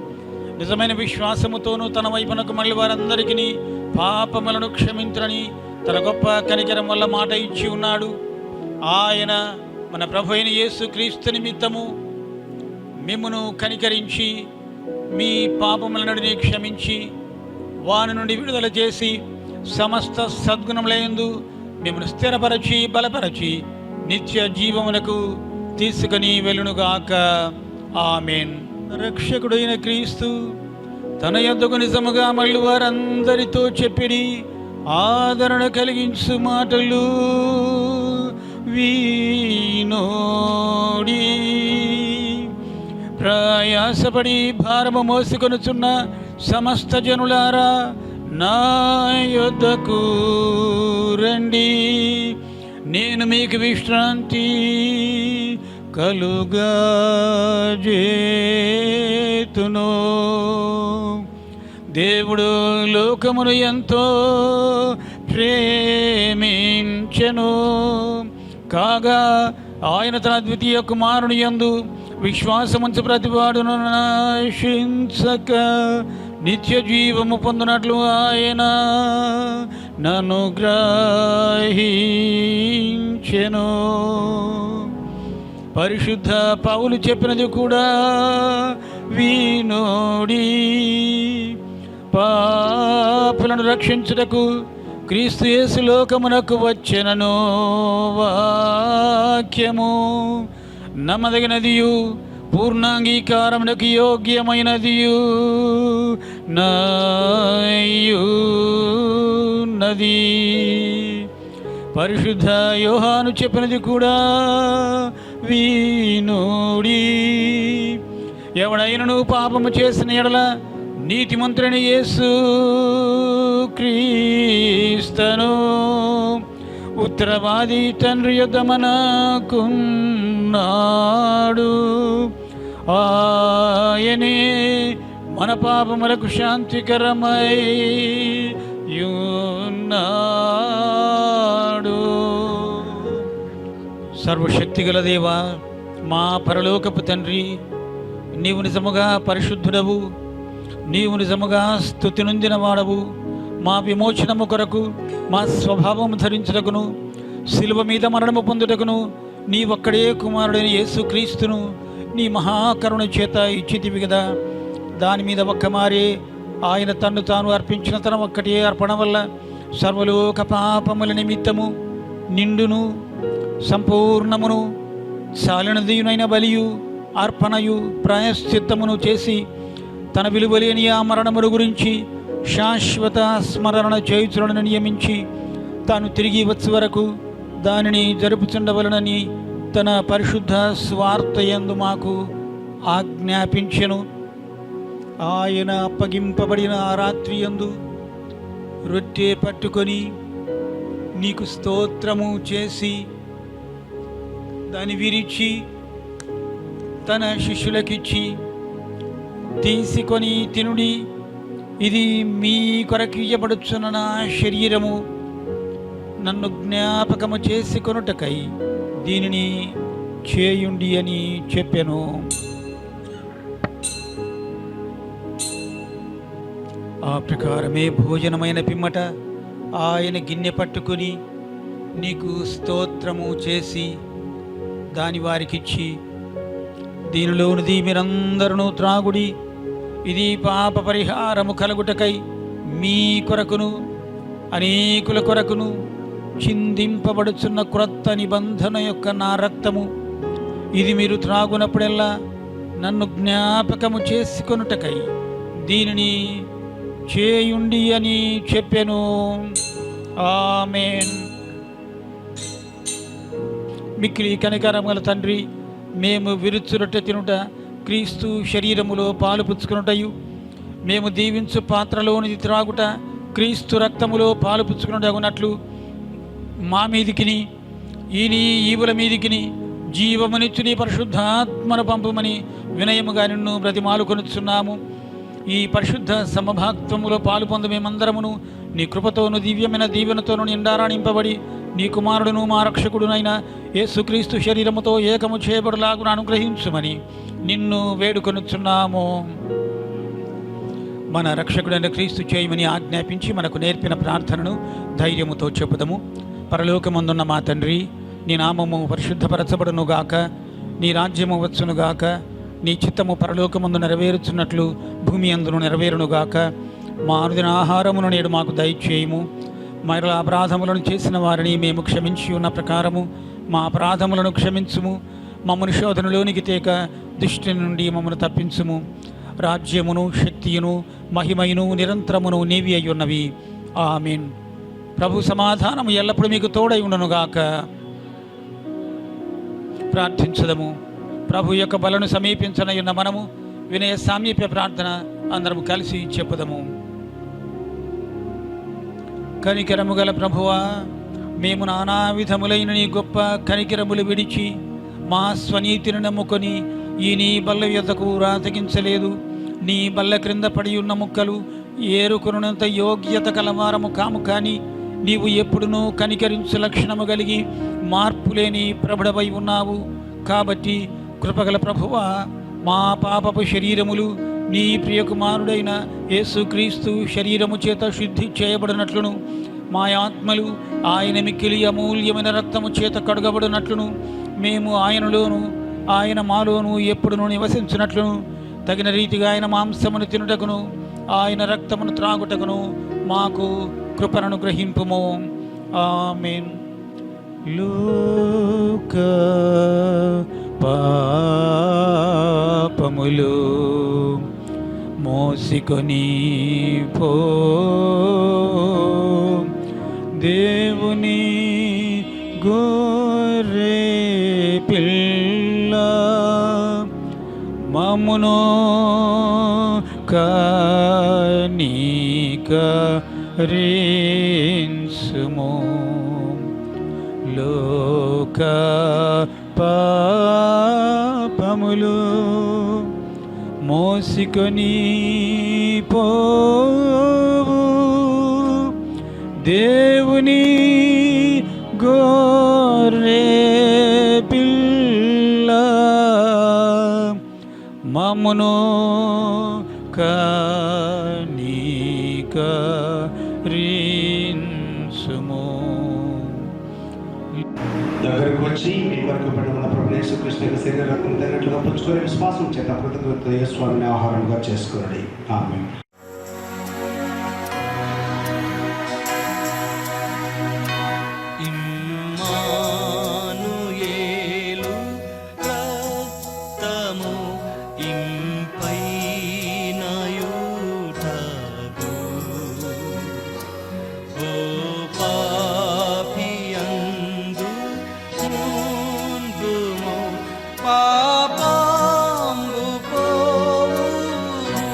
నిజమైన విశ్వాసముతోనూ తన వైపునకు మళ్ళీ వారందరికీ పాపములను క్షమించని తన గొప్ప కనికరం వల్ల మాట ఇచ్చి ఉన్నాడు. ఆయన మన ప్రభు అయిన యేసు క్రీస్తు నిమిత్తము మిమ్మును కనికరించి మీ పాపములన్నిటినీ క్షమించి వాని నుండి విడుదల చేసి సమస్త సద్గుణములందు మిమ్మల్ని స్థిరపరచి బలపరచి నిత్య జీవమునకు తీసుకొని వెళ్ళునుగాక. ఆమేన్. రక్షకుడైన క్రీస్తు తన యొద్దకు నిజముగా మళ్ళీ వారందరితో చెప్పిడి ఆదరణ కలిగించు మాటలు వీనోడి. ప్రయాసపడి భారము మోసుకొనుచున్న సమస్త జనులారా నా యొద్దకు రండి, నేను మీకు విశ్రాంతి కలుగా చేతును. దేవుడు లోకమును ఎంతో ప్రేమించెను కాగా ఆయన తన ద్వితీయ కుమారుని యందు విశ్వాసముంచు ప్రతివాడును నాశించక నిత్య జీవము పొందినట్లు ఆయన నన్ను గ్రహించెను. పరిశుద్ధ పౌలు చెప్పినది కూడా వినోడి. పాపులను రక్షించుటకు క్రీస్తు యేసు లోకమునకు వచ్చెనను వాక్యము నమ్మదగినదియు పూర్ణాంగీకారమునకు యోగ్యమైనదియు నది. పరిశుద్ధ యోహాను చెప్పినది కూడా వినోడి. ఎవడైనను పాపము చేసిన ఎడల నీతిమంతుడైన యేసు క్రీస్తును ఉత్తరవాది తండ్రి యొద్ద మనకున్నాడు. ఆయనే మన పాపములకు శాంతికరమై ఉన్నాడు. సర్వశక్తిగల దేవా, మా పరలోకపు తండ్రి, నీవు నిజముగా పరిశుద్ధుడవు, నీవు నిజముగా స్తుతి నొందిన వాడవు. మా విమోచనము కొరకు మా స్వభావము ధరించుటకును శిలువ మీద మరణము పొందుటకును నీ ఒక్కడే కుమారుడైన యేసు క్రీస్తును నీ మహాకరుణ చేత ఇచ్చితివి కదా. దాని మీద ఒక్కమారే ఆయన తన్ను తాను అర్పించిన తన ఒక్కటే అర్పణ వల్ల సర్వలోక పాపముల నిమిత్తము నిండును సంపూర్ణమును చాలినదియునైన బలియు అర్పణయు ప్రాయశ్చిత్తమును చేసి తన విలువలేని ఆ మరణమును గురించి శాశ్వత స్మరణ చేయుచులను నియమించి తాను తిరిగి వచ్చే వరకు దానిని జరుపుచుండవలనని తన పరిశుద్ధ స్వార్థ యందు మాకు ఆజ్ఞాపించెను. ఆయన అప్పగింపబడిన ఆ రాత్రి యందు రొట్టె పట్టుకొని నీకు స్తోత్రము చేసి దాన్ని విరిచి తన శిష్యులకిచ్చి, తీసుకొని తినుడి, ఇది మీ కొరకు ఇయ్యబడుచున్న నా శరీరము, నన్ను జ్ఞాపకము చేసుకొనుటకై దీనిని చేయుండి అని చెప్పెను. ఆ ప్రకారమే భోజనమైన పిమ్మట ఆయన గిన్నె పట్టుకుని నీకు స్తోత్రము చేసి దాని వారికిచ్చి, దీనిలోనిది మీరందరూ త్రాగుడి, ఇది పాప పరిహారము కలుగుటకై మీ కొరకును అనేకుల కొరకును చిందింపబడుచున్న క్రొత్త నిబంధన యొక్క నా రక్తము, ఇది మీరు త్రాగునప్పుడెల్లా నన్ను జ్ఞాపకము చేసుకొనుటకై దీనిని చేయుండి అని చెప్పెను. ఆమేన్. మిక్కిలి కనికరము గల తండ్రి, మేము విరుచు రొట్టె తినుట, క్రీస్తు శరీరములో పాలు పుచ్చుకునుటయు, మేము దీవించు పాత్రలోనిది త్రాగుట, క్రీస్తు రక్తములో పాలు పుచ్చుకునుటగునట్లు మా మీదికిని ఈవుల మీదికిని జీవమునిచ్చుని పరిశుద్ధాత్మను పంపుమని వినయముగా నిన్ను బ్రతిమాలుకొనుచున్నాము. ఈ పరిశుద్ధ సమభాక్తములో పాలు పొందు మేమందరమును నీ కృపతోను దివ్యమైన దీవెనతోను నిండారాణింపబడి నీ కుమారుడును మా రక్షకుడునైన యేసుక్రీస్తు శరీరముతో ఏకము చేయబడులాగున అనుగ్రహించుమని నిన్ను వేడుకొనుచున్నాము. మన రక్షకుడైన క్రీస్తు చేయమని ఆజ్ఞాపించి మనకు నేర్పిన ప్రార్థనను ధైర్యముతో చెప్పుదము. పరలోకమందున్న మా తండ్రి, నీ నామము పరిశుద్ధపరచబడునుగాక, నీ రాజ్యము వచ్చునుగాక, నీ చిత్తము పరలోకమందు నెరవేరుచున్నట్లు భూమి అందును నెరవేరునుగాక. మా అనుదిన ఆహారమును నేడు మాకు దయచేయము. మరల అపరాధములను చేసిన వారిని మేము క్షమించి ఉన్న ప్రకారము మా అపరాధములను క్షమించుము. మమ్మను శోధనలోనికి తేక దుష్టి నుండి మమ్మను తప్పించుము. రాజ్యమును శక్తియును మహిమయును నిరంతరమును నీవి అయ్యున్నవి. ఆమేన్. ప్రభు సమాధానము ఎల్లప్పుడూ మీకు తోడై ఉండునుగాక. ప్రార్థించదము. ప్రభు యొక్క బలను సమీపించనయున్న మనము వినయ సామీప్య ప్రార్థన అందరము కలిసి చెప్పుదము. కనికరము గల ప్రభువా, మేము నానా విధములైన నీ గొప్ప కనికరములు విడిచి మా స్వనీతిని నమ్ముకొని ఈ నీ బల్ల యొద్దకు రాతగించలేదు. నీ బల్ల క్రింద పడి ఉన్న ముక్కలు ఏరుకొనునంత యోగ్యత కలవారము కాము, కానీ నీవు ఎప్పుడునూ కనికరించు లక్షణము కలిగి మార్పులేని ప్రభుడవై ఉన్నావు. కాబట్టి కృపగల ప్రభువా, మా పాపపు శరీరములు నీ ప్రియకుమారుడైన యేసుక్రీస్తు శరీరము చేత శుద్ధి చేయబడినట్లును, మా ఆత్మలు ఆయన మిక్కిలి అమూల్యమైన రక్తము చేత కడుగబడినట్లును, మేము ఆయనలోను ఆయన మాలోను ఎప్పుడును నివసించినట్లును, తగిన రీతిగా ఆయన మాంసమును తినుటకును ఆయన రక్తమును త్రాగుటకును మాకు కృపను గ్రహింపుము. ఆమేన్. లోక పాపములు మోసికొని పో దేవుని గొర్రె పిల్ల, మమ్మును కనికరించుము. లోక పాపములు మోసికొని పోవు దేవుని గొర్రె పిల్ల, మమ్మును కనికరించుము. దగ్గరకు వచ్చి మీ వరకు పడిన ప్రభు యేసుక్రీస్తు యొక్క శరీర రక్తం తగినట్లుగా పుచ్చుకొని విశ్వాసం చేత కృతజ్ఞత యేసుని ఆహారంగా చేసుకోండి. ఆమేన్. ఇమ్మానుయేలు రక్తము ఇంపైనయుటకు, ఓ పాపియందు ముందుము పాపంబు పోవును.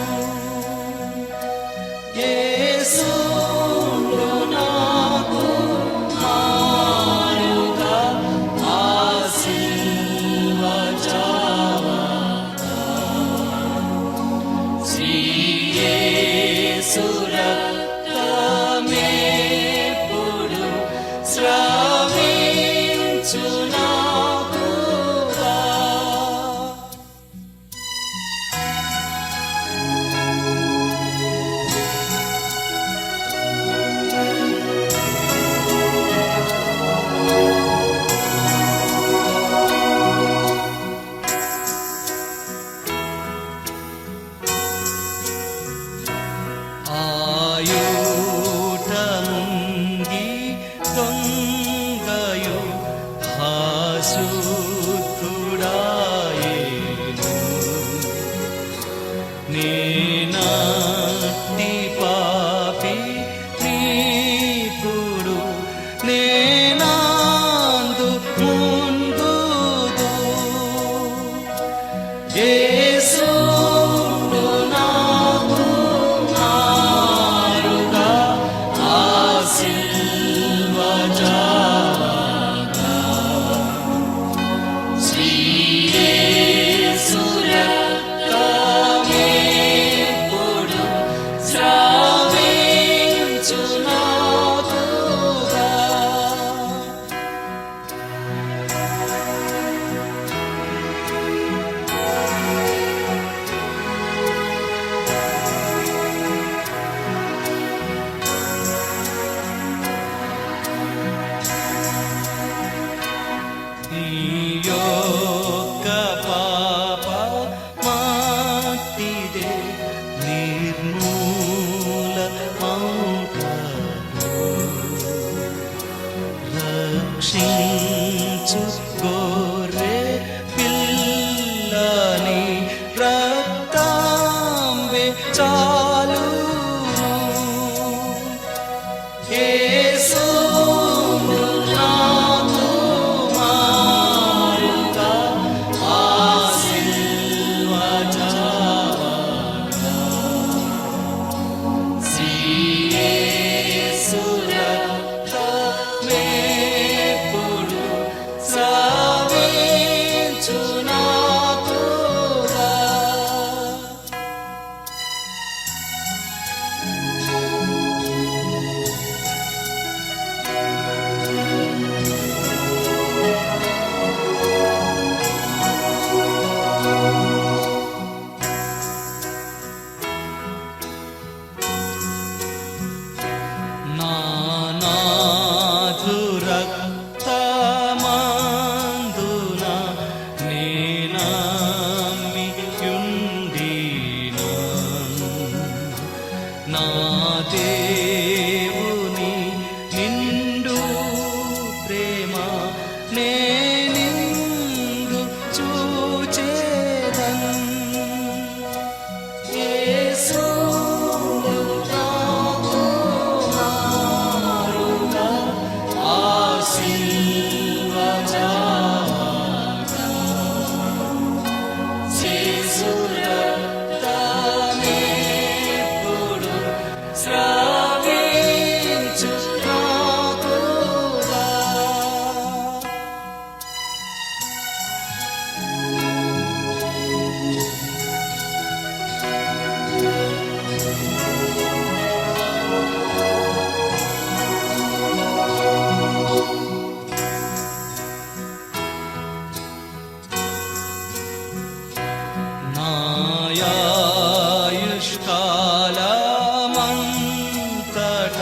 పరిశుద్ధుడాయేను నేనాటి పాపి నీపుడు నేనాందు ముందుదు యేసుడు నాకు మారుగా ఆ సిల్వ జాగా శ్రీ యేసు రక్తమేపుడు స్రవించు నాకుగా నీయొక్క పాప మాటిదే నిర్మూల రక్షించు గోరె పిల్లని రక్తాంబే చాలు యేసు నాకు మారుగా ఆ సిల్వ జాగా శ్రీ యేసు రక్తమేపుడు స్రవించు నాకుగా నానాథు రక్తమందున నేనమ్మియుండినా నా దేవుని నిండు ప్రేమ నేనిందు చూచేదన్ యేసు నాకు మారుగా ఆ సిల్వ జాగా యేసు రక్తమేపుడు స్రవించు నాకుగా నాయాయుష్కాలమంతట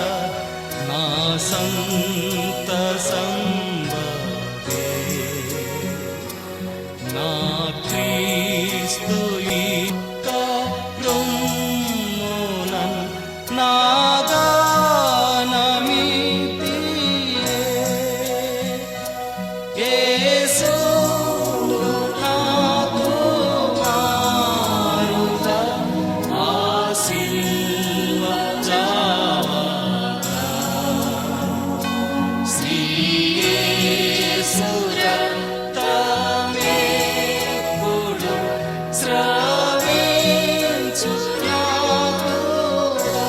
నా సంత సంబదే నా క్రీస్తు యొక్క బ్రహ్మునన్ నాగానమితియే యేసు నాకు మారుగా ఆ సిల్వ జాగా శ్రీ యేసు రక్తమేపుడు స్రవించు నాకుగా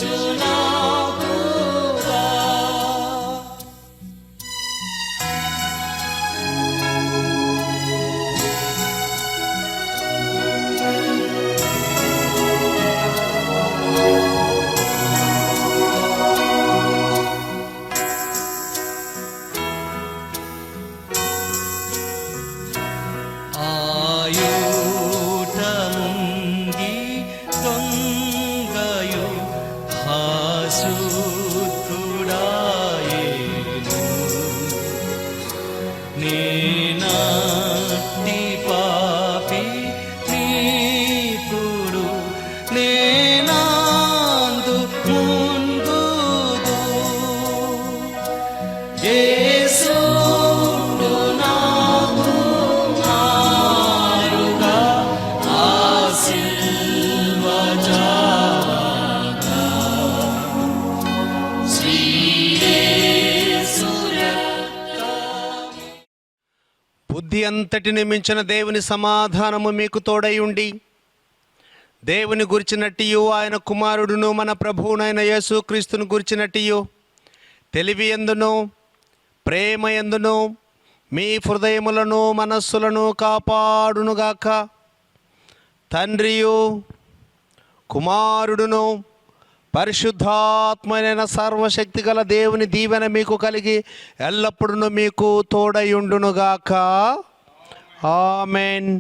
యేసునాథుడా. ఆయుటముంగి దొంగయు హాసుతుడాయేను. నేనాటి పాపి నీపుడు నేనాందు ముందుదు. యేసుడు నాకు మారుగా ఆ సిల్వ జాగా. శ్రీ యేసు రక్తము. బుద్ధి అంతటిని మించిన దేవుని సమాధానము మీకు తోడై ఉండి, దేవుని గురించినట్టియు ఆయన కుమారుడును మన ప్రభువునైన యేసుక్రీస్తును గురించినట్టియు తెలివి ఎందును ప్రేమ ఎందును మీ హృదయములను మనస్సులను కాపాడునుగాక. తండ్రియు కుమారుడును పరిశుద్ధాత్మైన సర్వశక్తి గల దేవుని దీవెన మీకు కలిగి ఎల్లప్పుడూ మీకు తోడయుండునుగాక. ఆమెన్.